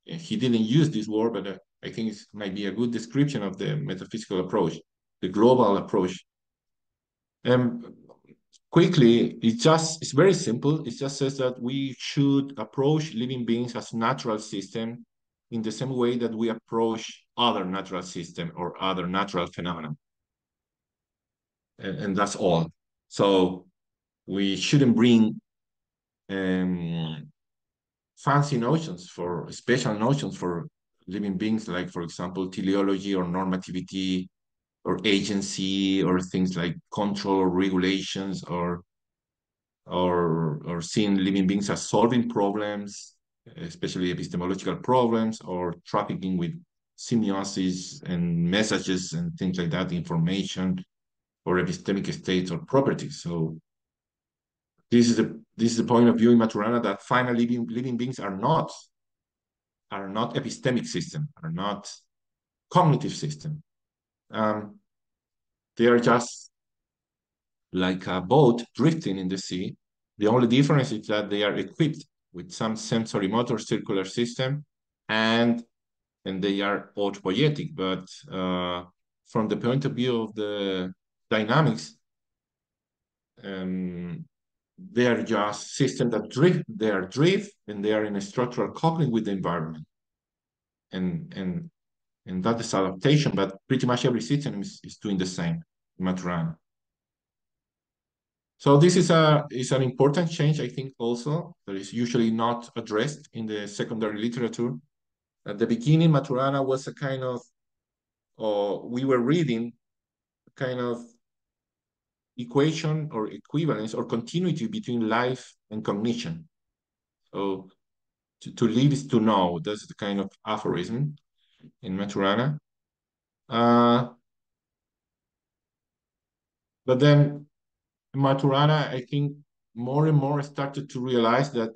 He didn't use this word, but I think it might be a good description of the metaphysical approach, the global approach. Quickly, it's very simple. It just says that we should approach living beings as natural system in the same way that we approach other natural system or other natural phenomena. And that's all. So we shouldn't bring fancy notions for special notions for living beings, like, for example, teleology or normativity or agency or things like control or regulations or seeing living beings as solving problems, especially epistemological problems, or trafficking with semiosis and messages and things like that, information or epistemic states or properties. So this is the point of view in Maturana, that finally living beings are not epistemic system, are not cognitive system. They are just like a boat drifting in the sea. The only difference is that they are equipped with some sensory motor circular system and they are autopoietic. But from the point of view of the dynamics, they are just systems that drift, they are drift, and they are in a structural coupling with the environment. And that is adaptation, but pretty much every system is doing the same in Maturana. So this is an important change, I think, also, that is usually not addressed in the secondary literature. At the beginning, Maturana was a kind of, we were reading a kind of equation or equivalence or continuity between life and cognition. So to live is to know. That's the kind of aphorism in Maturana. But then Maturana, I think, more and more started to realize that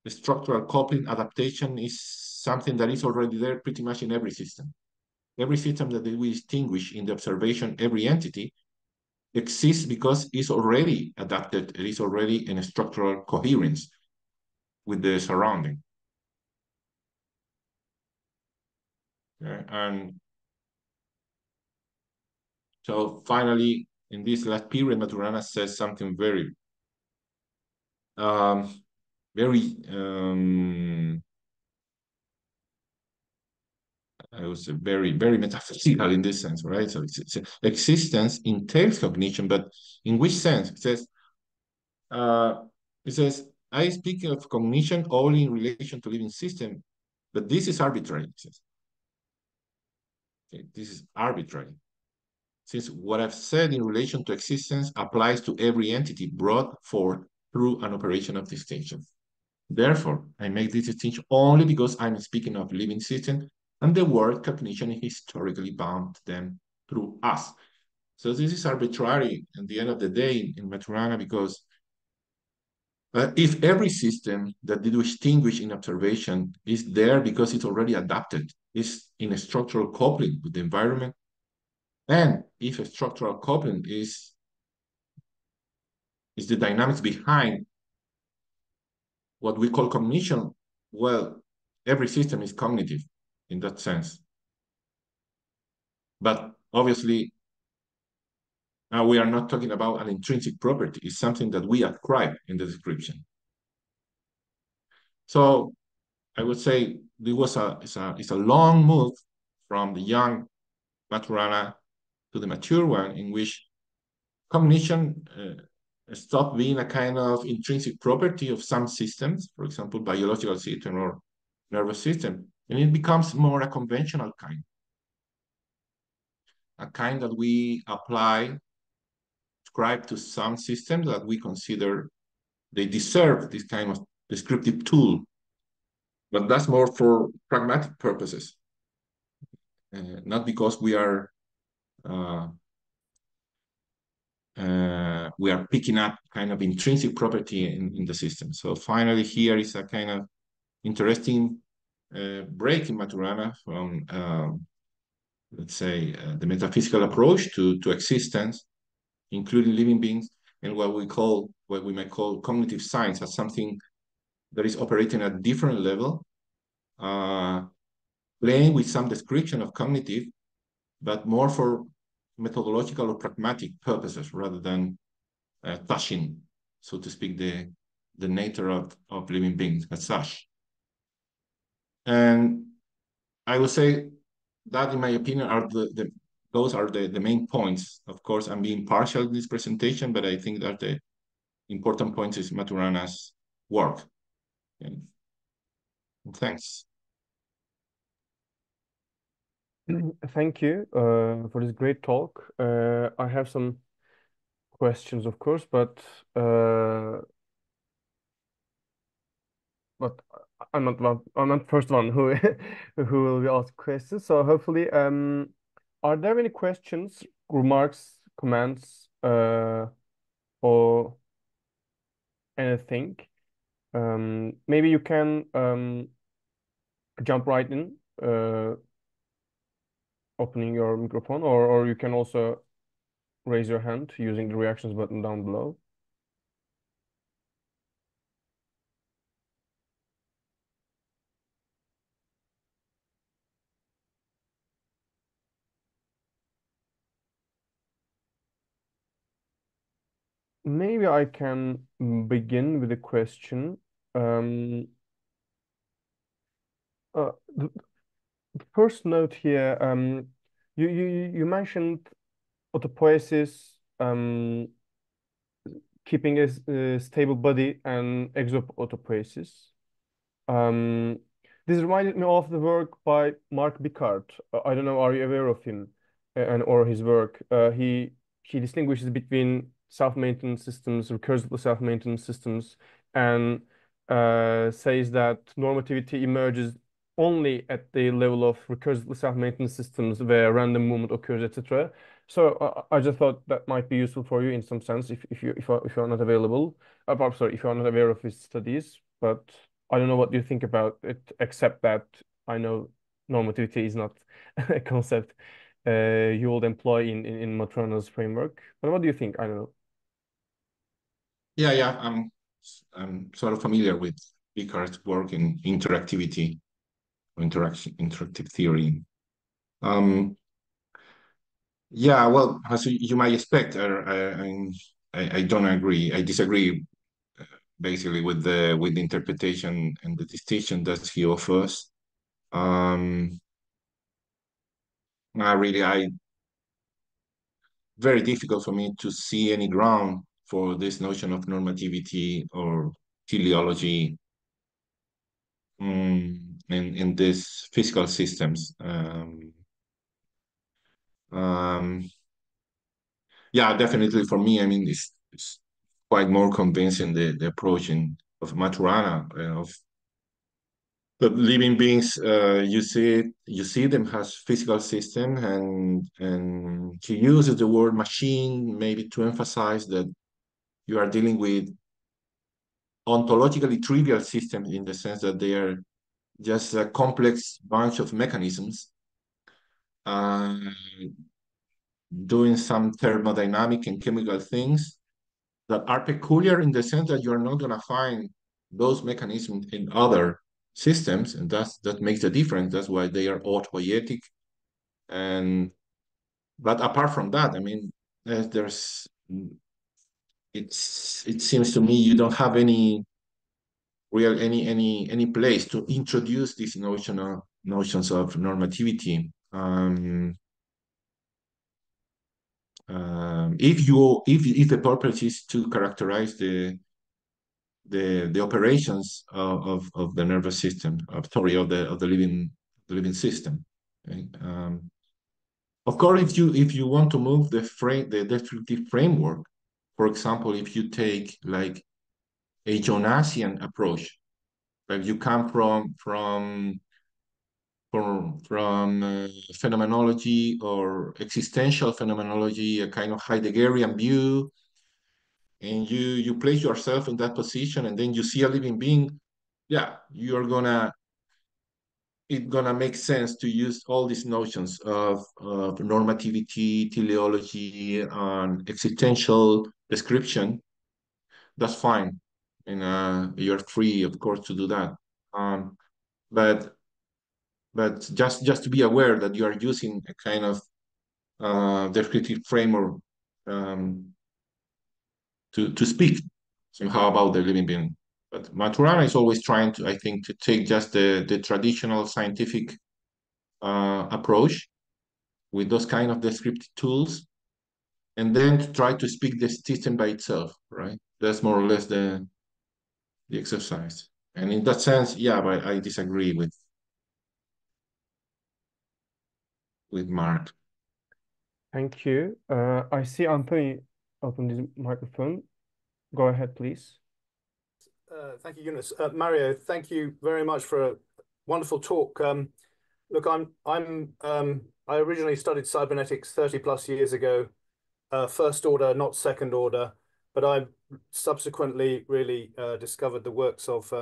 the structural coupling adaptation is something that is already there pretty much in every system. Every system that we distinguish in the observation, every entity exists because it's already adapted, it is already in a structural coherence with the surrounding. And so finally, in this last period, Maturana says something very, very, I would say very, very metaphysical in this sense, right? So it's existence entails cognition, but in which sense? Uh, it says, I speak of cognition only in relation to living system, but this is arbitrary. It says. Okay, this is arbitrary. Since what I've said in relation to existence applies to every entity brought forth through an operation of distinction. Therefore, I make this distinction only because I'm speaking of living systems, and the word cognition is historically bound to them through us. So this is arbitrary at the end of the day in Maturana, because if every system that you distinguish in observation is there because it's already adapted, is in a structural coupling with the environment, and if a structural coupling is the dynamics behind what we call cognition, well, every system is cognitive in that sense. But obviously, now we are not talking about an intrinsic property. It's something that we ascribe in the description. So I would say it's a long move from the young Maturana to the mature one, in which cognition stopped being a kind of intrinsic property of some systems, for example, biological system or nervous system, and it becomes more a conventional kind, a kind that we apply, ascribe to some systems that we consider they deserve this kind of descriptive tool, but that's more for pragmatic purposes, not because uh, we are picking up kind of intrinsic property in the system. So finally, here is a kind of interesting break in Maturana from, let's say, the metaphysical approach to existence, including living beings, and what we might call cognitive science as something that is operating at a different level, playing with some description of cognitive, but more for methodological or pragmatic purposes rather than touching, so to speak, the nature of living beings as such. And I would say that, in my opinion, are those are the main points. Of course, I'm being partial in this presentation, but I think that the important points is Maturana's work. And thanks. Thank you for this great talk. I have some questions, of course, but I'm not first one who who will be asked questions. So hopefully, are there any questions, remarks, comments, or anything? Maybe you can jump right in, opening your microphone, or you can also raise your hand using the reactions button down below. maybe I can begin with a question. Um, the first note here, you mentioned autopoiesis, keeping a stable body and exoautopoiesis. Um, this reminded me of the work by Mark Picard. I don't know, are you aware of him and or his work? He distinguishes between self-maintenance systems, recursively self-maintenance systems, and says that normativity emerges only at the level of recursively self-maintenance systems where random movement occurs, etc. So I just thought that might be useful for you in some sense if you're not available. I'm sorry, if you're not aware of his studies, but I don't know what you think about it, except that I know normativity is not a concept you would employ in Maturana's framework. But what do you think? I don't know. Yeah, yeah, I'm sort of familiar with Picard's work in interactivity or interactive theory. Um, yeah, well, as you might expect, I don't agree. I disagree basically with the interpretation and the distinction that he offers. Um, I very difficult for me to see any ground for this notion of normativity or teleology in these physical systems. Um, yeah, definitely for me, I mean, it's quite more convincing the approach of Maturana of the living beings. You see them as physical system, and he uses the word machine maybe to emphasize that you are dealing with ontologically trivial systems in the sense that they are just a complex bunch of mechanisms uh, doing some thermodynamic and chemical things that are peculiar in the sense that you're not going to find those mechanisms in other systems, and that makes the difference. That's why they are autopoietic. And but apart from that, I mean, there's it seems to me you don't have any place to introduce these notions of normativity. If the purpose is to characterize the operations of the nervous system, of the living system. Okay? Of course, if you want to move the descriptive framework, for example, if you take like a Jonasian approach, like you come from phenomenology or existential phenomenology, a kind of Heideggerian view, and you place yourself in that position, and then you see a living being, yeah, it's gonna make sense to use all these notions of normativity, teleology, and existential description. That's fine, and you're free, of course, to do that. Um, but but just to be aware that you are using a kind of descriptive framework um, to speak somehow about the living being. But Maturana is always trying to, I think, to take just the traditional scientific approach with those kind of descriptive tools, and then to try to speak the system by itself, right? That's more or less the exercise. And in that sense, yeah, but I disagree with Mark. Thank you. I see Anthony open his microphone. Go ahead, please. Thank you, Yunus. Mario, thank you very much for a wonderful talk. Look, I originally studied cybernetics 30 plus years ago, first order, not second order, but I subsequently really discovered the works of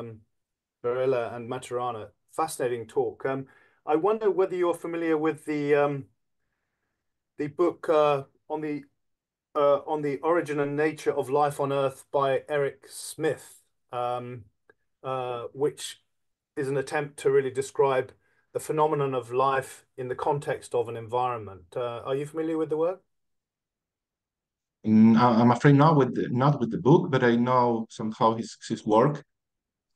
Varela and Maturana. Fascinating talk. I wonder whether you're familiar with the book on the origin and nature of life on Earth by Eric Smith, which is an attempt to really describe the phenomenon of life in the context of an environment. Are you familiar with the work? I'm afraid not with the book, but I know somehow his work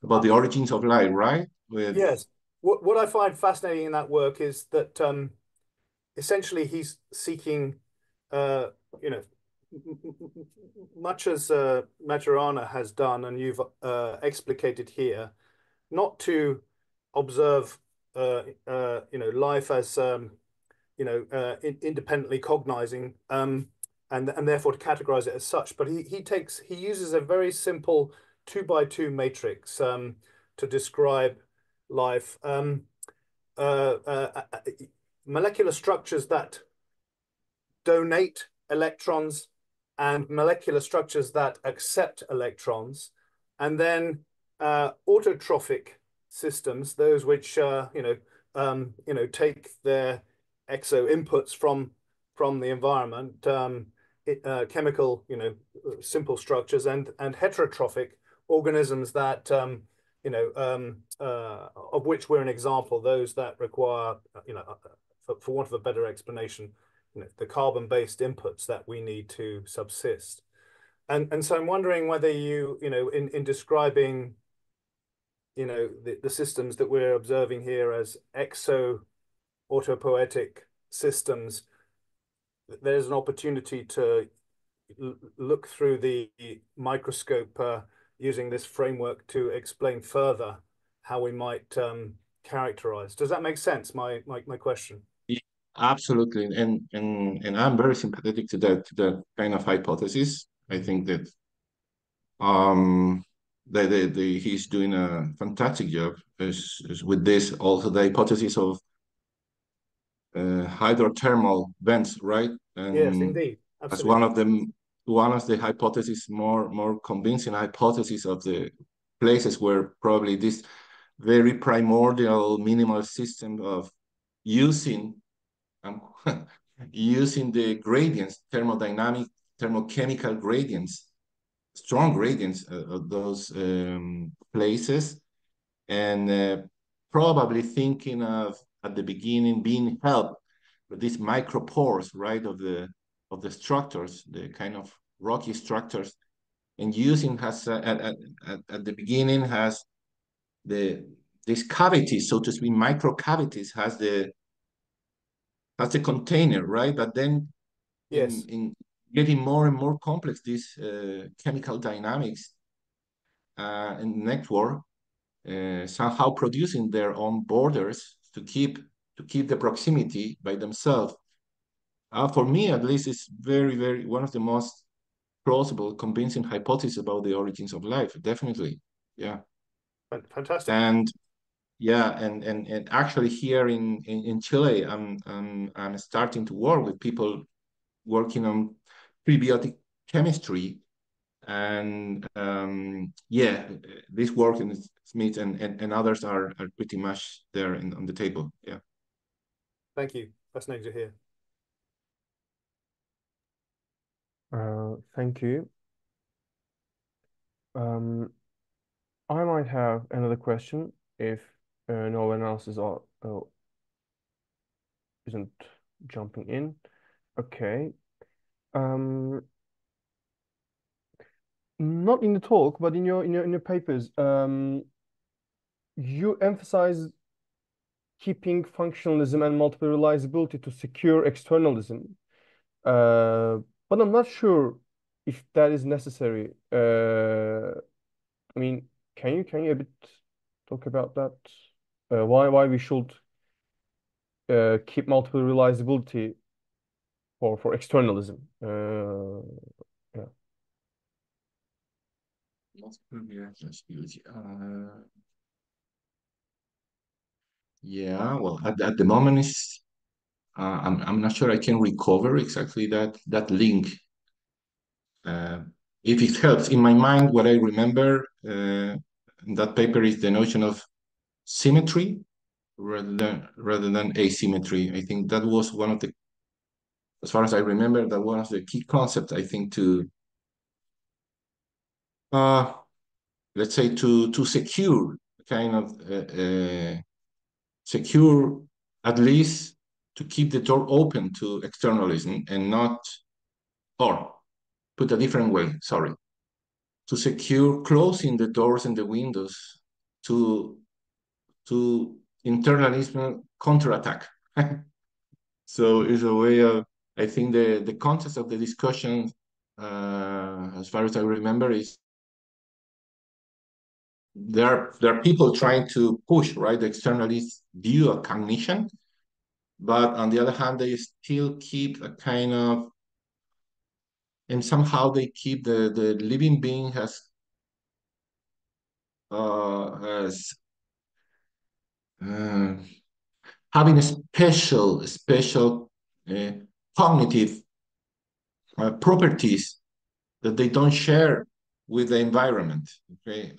about the origins of life, right? With Yes. What I find fascinating in that work is that essentially he's seeking, uh, you know, much as Maturana has done, and you've explicated here, not to observe, life as independently cognizing, and therefore to categorize it as such. But he uses a very simple 2 by 2 matrix to describe life. Uh, uh, uh, Molecular structures that donate electrons and molecular structures that accept electrons, and then autotrophic systems, those which take their exo inputs from the environment, chemical, simple structures, and heterotrophic organisms that of which we're an example, those that require, for want of a better explanation, the carbon-based inputs that we need to subsist. And so I'm wondering whether in describing, the systems that we're observing here as exo autopoietic systems, there's an opportunity to look through the microscope using this framework to explain further how we might characterize. Does that make sense, my question? Yeah, absolutely, and I'm very sympathetic to that kind of hypothesis. I think that um he's doing a fantastic job is with this. Also, the hypothesis of hydrothermal vents, right? Yes, And indeed. as Absolutely. one of the hypotheses, more convincing hypothesis of the places where probably this very primordial minimal system of using um, using the gradients, thermodynamic, thermochemical gradients, strong gradients of those places, and probably thinking of at the beginning being helped with these micropores, right, of the structures, the kind of rocky structures, and using has at the beginning has the these cavities, so to speak, micro cavities has the container, right? But then Yes. in getting more and more complex, these chemical dynamics and network somehow producing their own borders to keep the proximity by themselves. For me, at least, it's very one of the most plausible, convincing hypotheses about the origins of life. Definitely, yeah. Fantastic. And yeah, and actually here in Chile, I'm starting to work with people working on prebiotic chemistry. And yeah, this work in Smith and others are pretty much there on the table. Yeah. Thank you. Fascinating to hear. Thank you. Um, I might have another question if no one else isn't jumping in. Okay. Um, Not in the talk, but in your papers, you emphasize keeping functionalism and multiple realizability to secure externalism. Uh, but I'm not sure if that is necessary. I mean, can you a bit talk about that? Why we should keep multiple realizability for externalism? Yeah. Yeah, well, at the moment, I'm not sure I can recover exactly that link. Uh, if it helps, in my mind, what I remember in that paper is the notion of symmetry rather than asymmetry. I think that was one of the, as far as I remember, that one of the key concepts. I think to uh, let's say to secure kind of secure at least to keep the door open to externalism and not or put a different way, sorry, to secure closing the doors and the windows to internalism counterattack. So it's a way of, I think the context of the discussion, as far as I remember, is there are people trying to push, right, the externalist view of cognition, but on the other hand, they still keep a kind of, and somehow they keep the living being as having a special uh, cognitive properties that they don't share with the environment. Okay,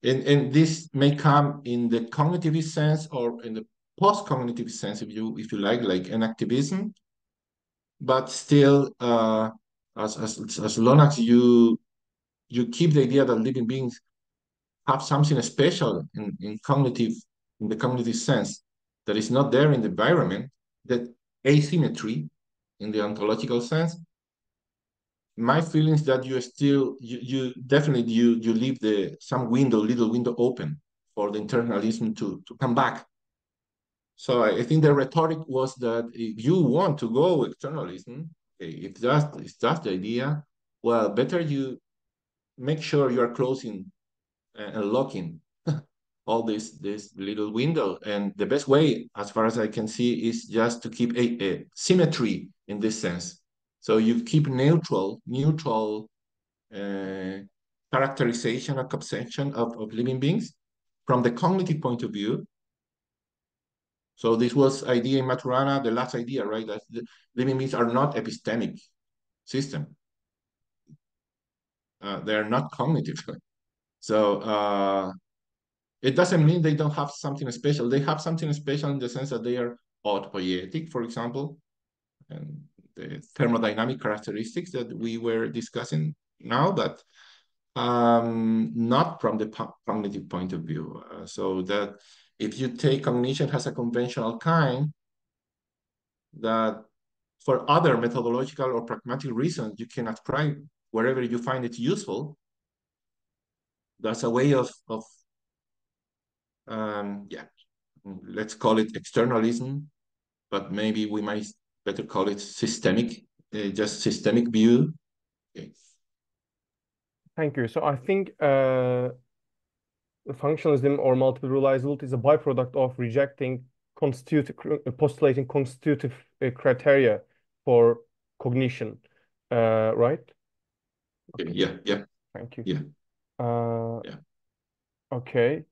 and this may come in the cognitivist sense or in the post-cognitive sense, if you like an activism, but still, as long as you keep the idea that living beings have something special in the cognitive sense that is not there in the environment, that asymmetry in the ontological sense, my feeling is that you definitely you leave some little window open for the internalism to come back. So I think the rhetoric was that if you want to go externalism, if that's the idea, well, better you make sure you are closing and locking all this little window. And the best way, as far as I can see, is just to keep a symmetry in this sense. So you keep neutral characterization or conception of living beings from the cognitive point of view. So this was idea in Maturana, the last idea, right? That the living beings are not epistemic system. They are not cognitive. So it doesn't mean they don't have something special. They have something special in the sense that they are autopoietic, for example, and the thermodynamic characteristics that we were discussing now, but not from the cognitive point of view. So that if you take cognition as a conventional kind, that for other methodological or pragmatic reasons, you can ascribe wherever you find it useful. That's a way of yeah, let's call it externalism, but maybe we might better call it systemic, just systemic view. Okay. Thank you. So I think functionalism or multiple realizability is a byproduct of rejecting postulating constitutive criteria for cognition, right? Okay. Yeah. Thank you. Yeah. Yeah. Okay.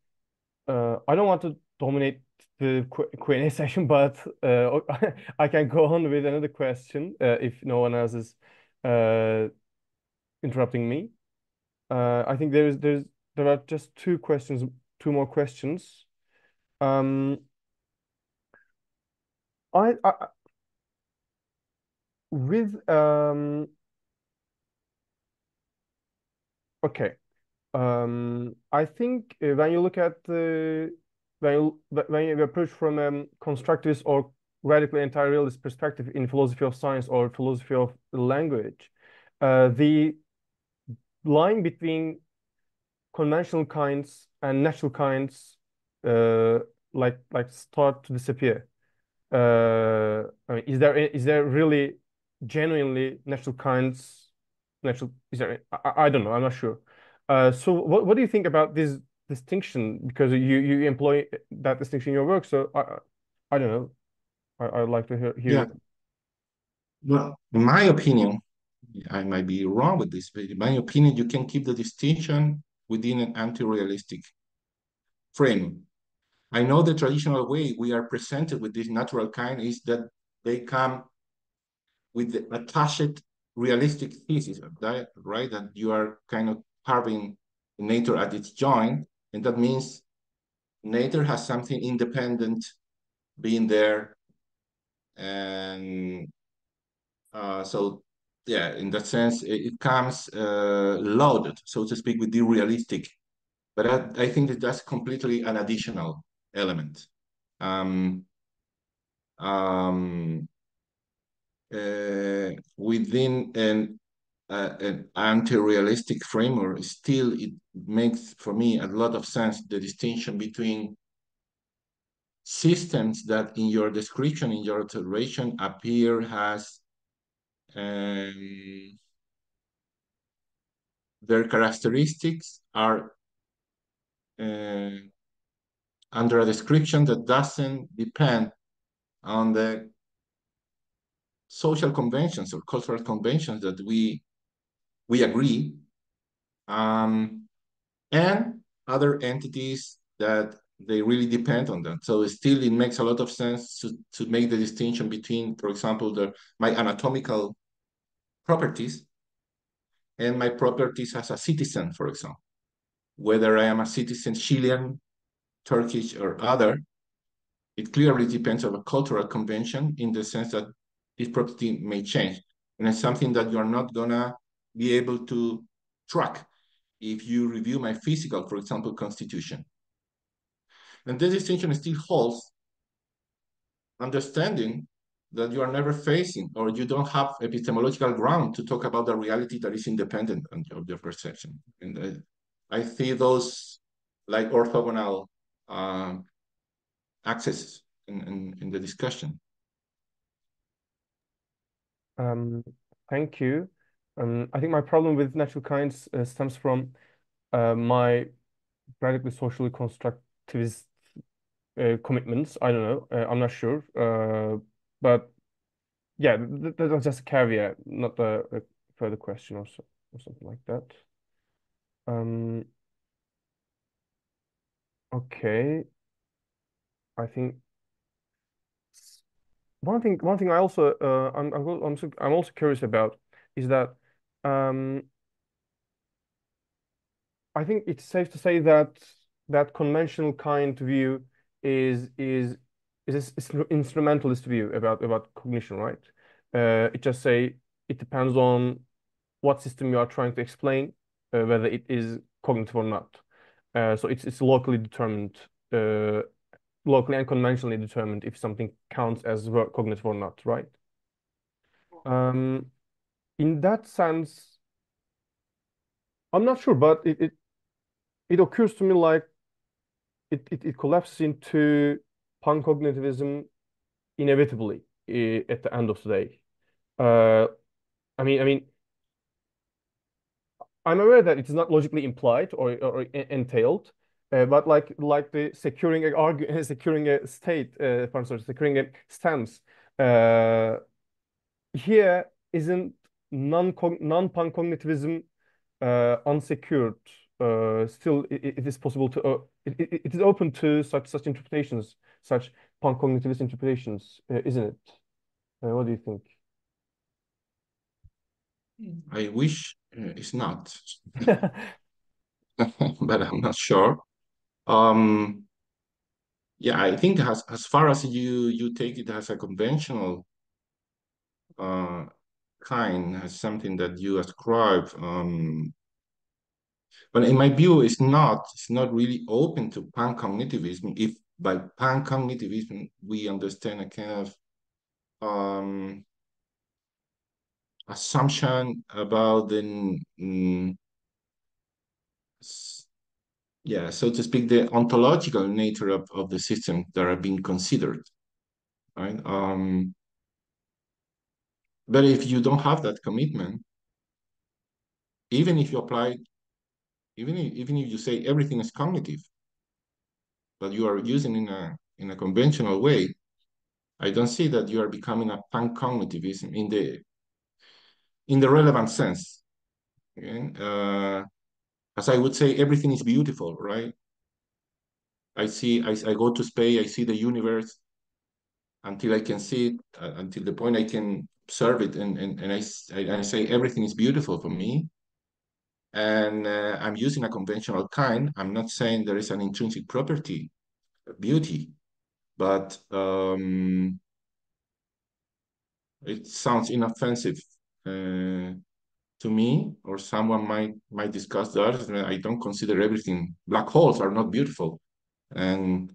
I don't want to dominate the Q&A session, but I can go on with another question if no one else is uh, interrupting me. I think there are just two more questions. Um, I with okay. I think when you look at the when you approach from constructivist or radically anti-realist perspective in philosophy of science or philosophy of language, the line between conventional kinds and natural kinds uh, start to disappear. I mean, is there really genuinely natural kinds? Natural is there? I don't know. I'm not sure. So what do you think about this distinction? Because you employ that distinction in your work. So I don't know. I'd like to hear Yeah. your. Well, in my opinion, I might be wrong with this, but in my opinion, you can keep the distinction within an anti-realistic frame. I know the traditional way we are presented with this natural kind is that they come with the attached realistic thesis, right? That you are kind of carving nature at its joint, and that means nature has something independent being there, and so yeah, in that sense, it comes loaded, so to speak, with the realistic. But I think that that's completely an additional element. Um, um, Within, and an anti-realistic framework, still it makes for me a lot of sense the distinction between systems that in your description, in your observation, appear as their characteristics are under a description that doesn't depend on the social conventions or cultural conventions that we agree, and other entities that they really depend on them. So still, it makes a lot of sense to make the distinction between, for example, my anatomical properties and my properties as a citizen, for example. Whether I am a citizen Chilean, Turkish, or other, it clearly depends on a cultural convention in the sense that this property may change. And it's something that you're not gonna be able to track if you review my physical, for example, constitution. And this distinction still holds, understanding that you are never facing or you don't have epistemological ground to talk about the reality that is independent of your perception. And I see those like orthogonal access in the discussion. Thank you. I think my problem with natural kinds stems from my radically socially constructivist commitments. I don't know. I'm not sure. But yeah, that's just a caveat, not a further question or so, or something like that. Um, okay. I think one thing I also I'm also curious about is that um, I think it's safe to say that that conventional kind view is an instrumentalist view about cognition, right? It just say it depends on what system you are trying to explain, whether it is cognitive or not. So it's locally determined, locally and conventionally determined if something counts as cognitive or not, right? Um, in that sense, I'm not sure, but it occurs to me like it collapses into pancognitivism inevitably at the end of the day. Uh, I mean, I'm aware that it is not logically implied or entailed, but like the securing a securing a state, I'm sorry, securing a stance. Uh, Here isn't non-pancognitivism unsecured. Still, it is possible to it is open to such interpretations, such pancognitivist interpretations, isn't it? What do you think? I wish it's not, but I'm not sure. Um, yeah, I think as far as you take it as a conventional uh, kind, as something that you ascribe, but in my view, it's not really open to pan-cognitivism. If by pan-cognitivism we understand a kind of assumption about the yeah, so to speak, the ontological nature of the system that are being considered, right? But if you don't have that commitment, even if you apply, even if you say everything is cognitive, but you are using in a conventional way, I don't see that you are becoming a pan-cognitivism in the relevant sense. Okay? As I would say, everything is beautiful, right? I go to space, I see the universe until I can see it, until the point I can observe it, and I say everything is beautiful for me. And I'm using a conventional kind. I'm not saying there is an intrinsic property, beauty, but it sounds inoffensive to me, or someone might discuss that. I don't consider everything. Black holes are not beautiful, and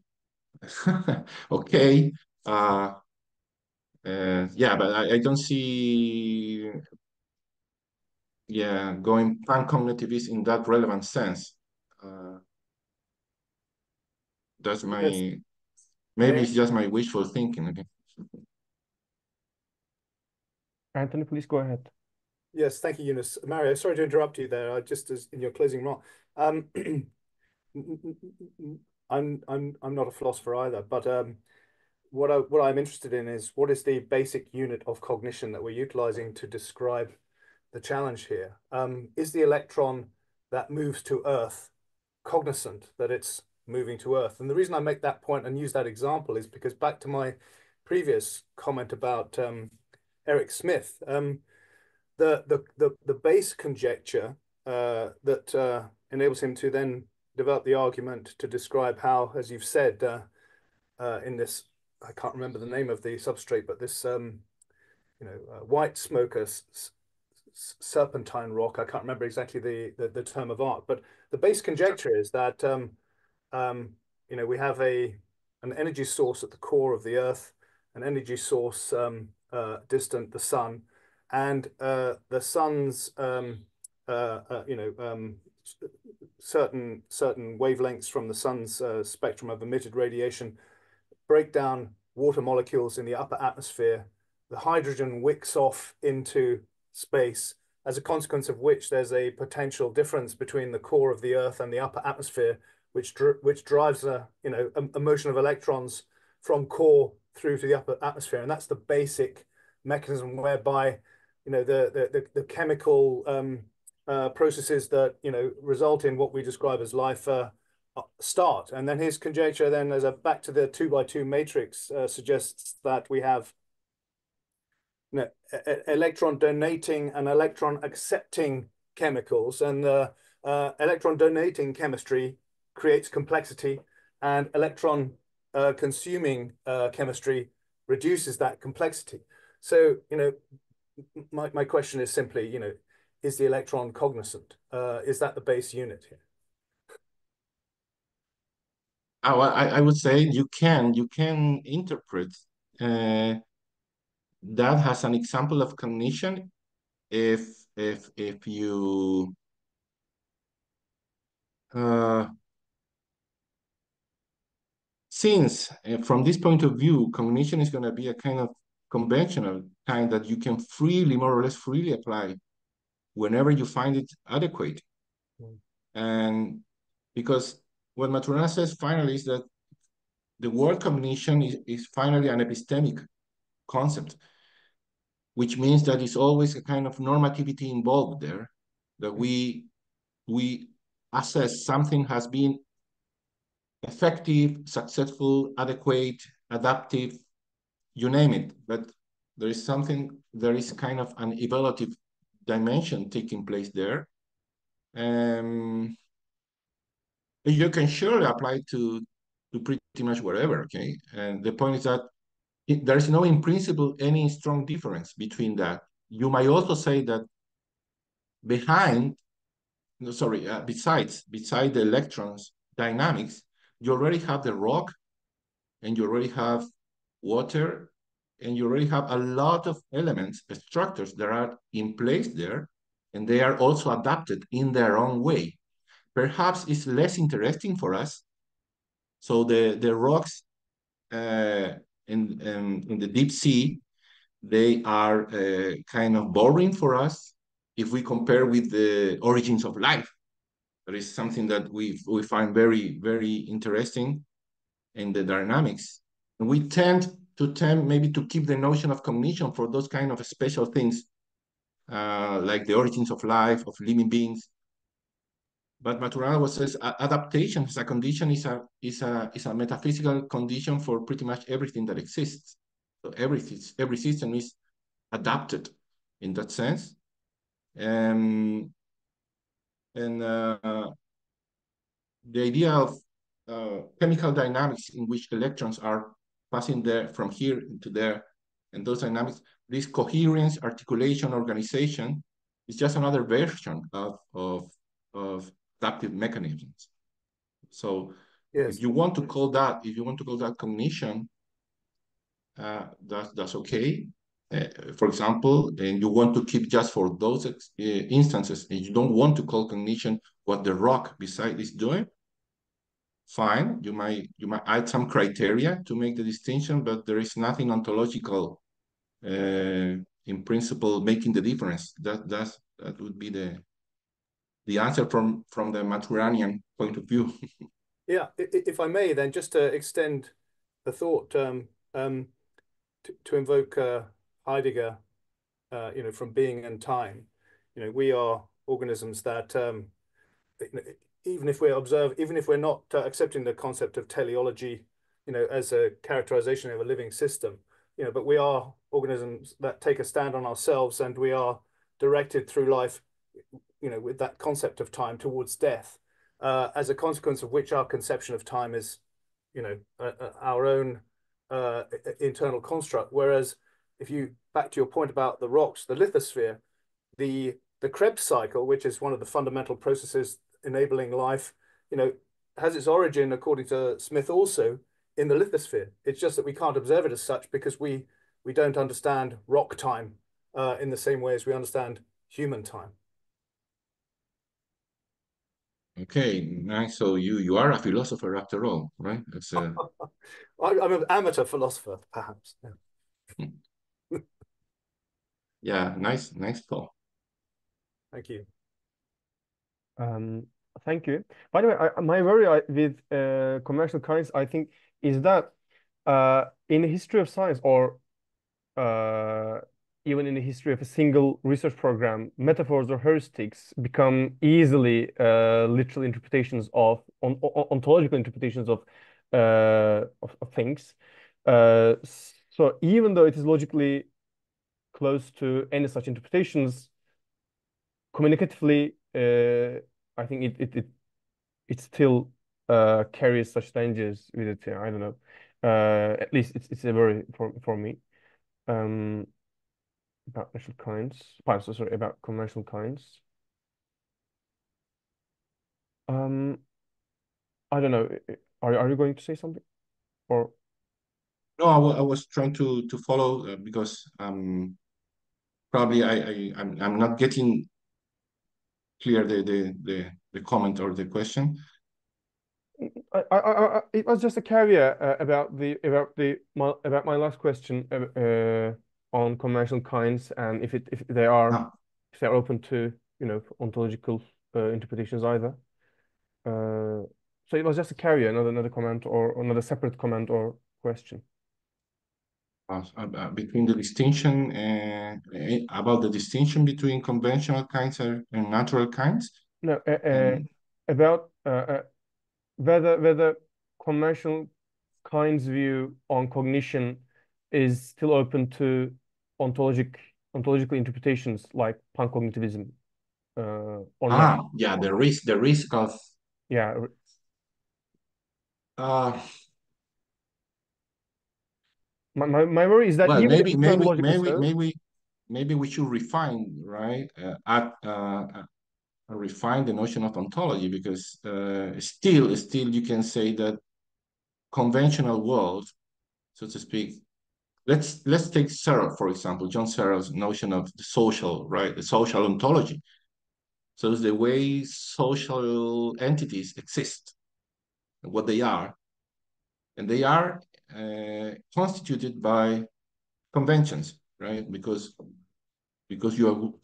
okay, yeah, but I don't see yeah, going pan-cognitivist in that relevant sense. That's Yes. my, maybe it's just my wishful thinking. Okay. Anthony, please go ahead. Yes, thank you, Eunice. Mario, sorry to interrupt you there. Just as in your closing remark, I'm not a philosopher either, but what I'm interested in is what is the basic unit of cognition that we're utilizing to describe the challenge here? Is the electron that moves to Earth cognizant that it's moving to Earth? And the reason I make that point and use that example is because back to my previous comment about Eric Smith, the base conjecture that enables him to then develop the argument to describe how, as you've said, in this, I can't remember the name of the substrate, but this white smoker serpentine rock. I can't remember exactly the term of art, but the base conjecture is that we have an energy source at the core of the Earth, an energy source distant, the sun, and the sun's certain wavelengths from the sun's spectrum of emitted radiation break down water molecules in the upper atmosphere. The hydrogen wicks off into space, as a consequence of which there's a potential difference between the core of the Earth and the upper atmosphere, which drives a motion of electrons from core through to the upper atmosphere, and that's the basic mechanism whereby the chemical processes that result in what we describe as life start. And then his conjecture then as a back to the 2x2 matrix suggests that we have electron donating and electron accepting chemicals, and electron donating chemistry creates complexity, and electron consuming chemistry reduces that complexity. So my question is simply, is the electron cognizant? Is that the base unit here? I would say you can interpret that as an example of cognition if you since from this point of view, cognition is going to be a kind of conventional kind that you can freely, more or less freely apply whenever you find it adequate. And because what Maturana says finally is that the word cognition is finally an epistemic concept, which means that it's always a kind of normativity involved there, that we assess something has been effective, successful, adequate, adaptive, you name it. But there is kind of an evaluative dimension taking place there. You can surely apply to pretty much wherever, okay? And the point is that there is no, in principle, any strong difference between that. You might also say that besides the electrons dynamics, you already have the rock, and you already have water, and you already have a lot of elements, structures that are in place there, and they are also adapted in their own way. Perhaps it's less interesting for us. So the rocks in the deep sea, they are kind of boring for us if we compare with the origins of life. That is something that we find very, very interesting in the dynamics. And we tend maybe to keep the notion of cognition for those kind of special things, like the origins of life, of living beings. But Maturana says adaptation as a condition is a metaphysical condition for pretty much everything that exists. So every system is adapted in that sense. And the idea of chemical dynamics in which electrons are passing there from here into there, and those dynamics, this coherence, articulation, organization is just another version of adaptive mechanisms. So yes. if you want to call that cognition, that's okay. For example, and you want to keep just for those instances, and you don't want to call cognition what the rock beside is doing, fine. You might add some criteria to make the distinction, but there is nothing ontological in principle making the difference. That would be the answer from the Maturanian point of view. Yeah, if I may, then just to extend the thought, to invoke Heidegger, from being and time. We are organisms that, even if we're not accepting the concept of teleology, as a characterization of a living system, but we are organisms that take a stand on ourselves, and we are directed through life, with that concept of time towards death, as a consequence of which our conception of time is, our own internal construct. Whereas, if you back to your point about the rocks, the lithosphere, the Krebs cycle, which is one of the fundamental processes enabling life, has its origin, according to Smith, also in the lithosphere. It's just that we can't observe it as such because we don't understand rock time in the same way as we understand human time. Okay, nice. So you are a philosopher after all, right? That's I'm an amateur philosopher, perhaps. yeah, nice thought. Thank you. Thank you. By the way, my worry with conventional kinds, I think, is that in the history of science, or uh, even in the history of a single research program, metaphors or heuristics become easily literal interpretations ontological interpretations of things. So even though it is logically close to any such interpretations, communicatively, I think it still carries such dangers with it. I don't know. At least it's a worry for me. Um, about natural kinds. Sorry, about conventional kinds. Um, I don't know. Are you going to say something? Or No, I was trying to follow because probably I'm not getting clear the comment or the question. it was just a caveat about my last question on conventional kinds, and Ah, if they're open to ontological interpretations either. So it was just a caveat, not another comment or another separate comment or question. between the distinction about the distinction between conventional kinds and natural kinds, No, and about whether conventional kinds view on cognition is still open to ontological interpretations like pancognitivism, or not. yeah, the risk of Yeah, uh my worry is that well, even if maybe it's not logically so. maybe we should refine, right, refine the notion of ontology, because still you can say that conventional world, so to speak. Let's take Searle, for example, John Searle's notion of the social, right? The social ontology. So it's the way social entities exist, what they are, and they are constituted by conventions, right? Because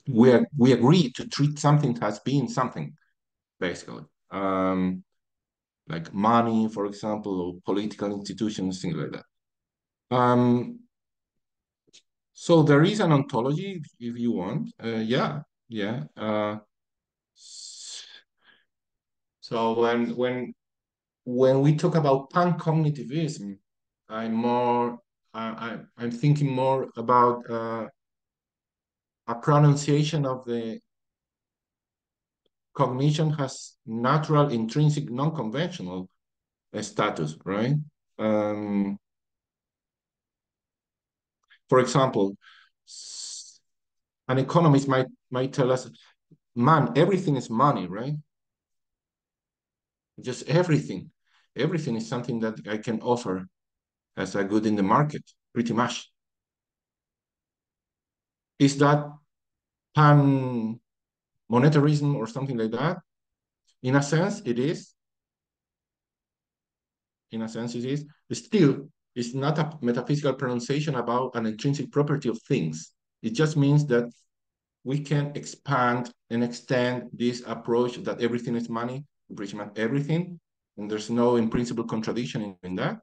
we agree to treat something as being something, basically. Like money, for example, or political institutions, things like that. So there is an ontology, if you want. Yeah. So when we talk about pan-cognitivism, I'm thinking more about a pronunciation of the cognition has natural, intrinsic, non-conventional status, right? Um, for example, an economist might tell us, man, everything is money, right? Just everything. Everything is something that I can offer as a good in the market, pretty much. is that pan-monetarism or something like that? In a sense, it is. In a sense, it is. Still, it's not a metaphysical pronunciation about an intrinsic property of things. It just means that we can expand and extend this approach that everything is money, pretty much everything, and there's no in principle contradiction in that,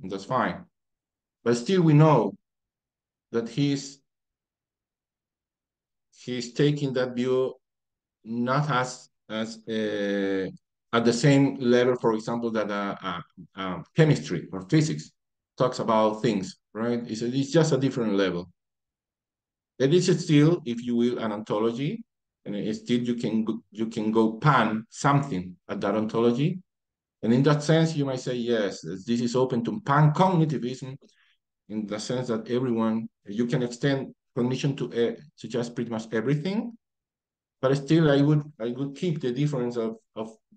and that's fine. But still, we know that he's taking that view not as at the same level, for example, that chemistry or physics talks about things, right? It's just a different level. It is still, if you will, an ontology, and still you can go pan something at that ontology, and in that sense, you might say yes, this is open to pan cognitivism, in the sense that you can extend cognition to just pretty much everything, but still, I would keep the difference of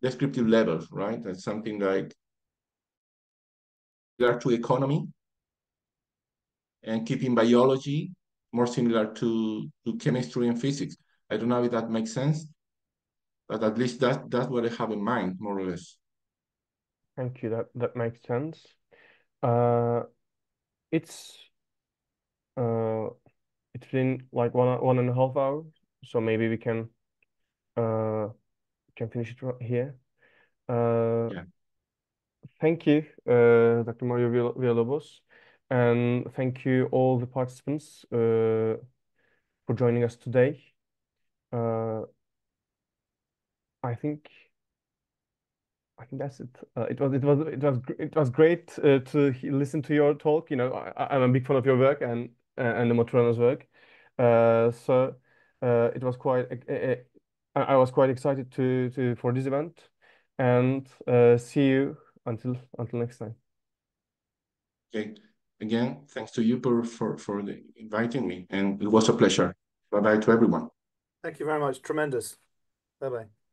descriptive levels, right? That's something like similar to economy, and keeping biology more similar to chemistry and physics. I don't know if that makes sense, but at least that's what I have in mind, more or less. Thank you. That makes sense. Uh, it's uh, it's been like one and a half hours, so maybe we can finish it here. Yeah. Thank you, Dr. Mario Villalobos, and thank you all the participants for joining us today. Uh, I think that's it. It was great to listen to your talk. You know, I'm a big fan of your work and the Maturana's work. So it was quite. I was quite excited to for this event, and see you until next time. Okay. Again, thanks to you for inviting me, and it was a pleasure. Bye bye to everyone. Thank you very much. Tremendous. Bye bye.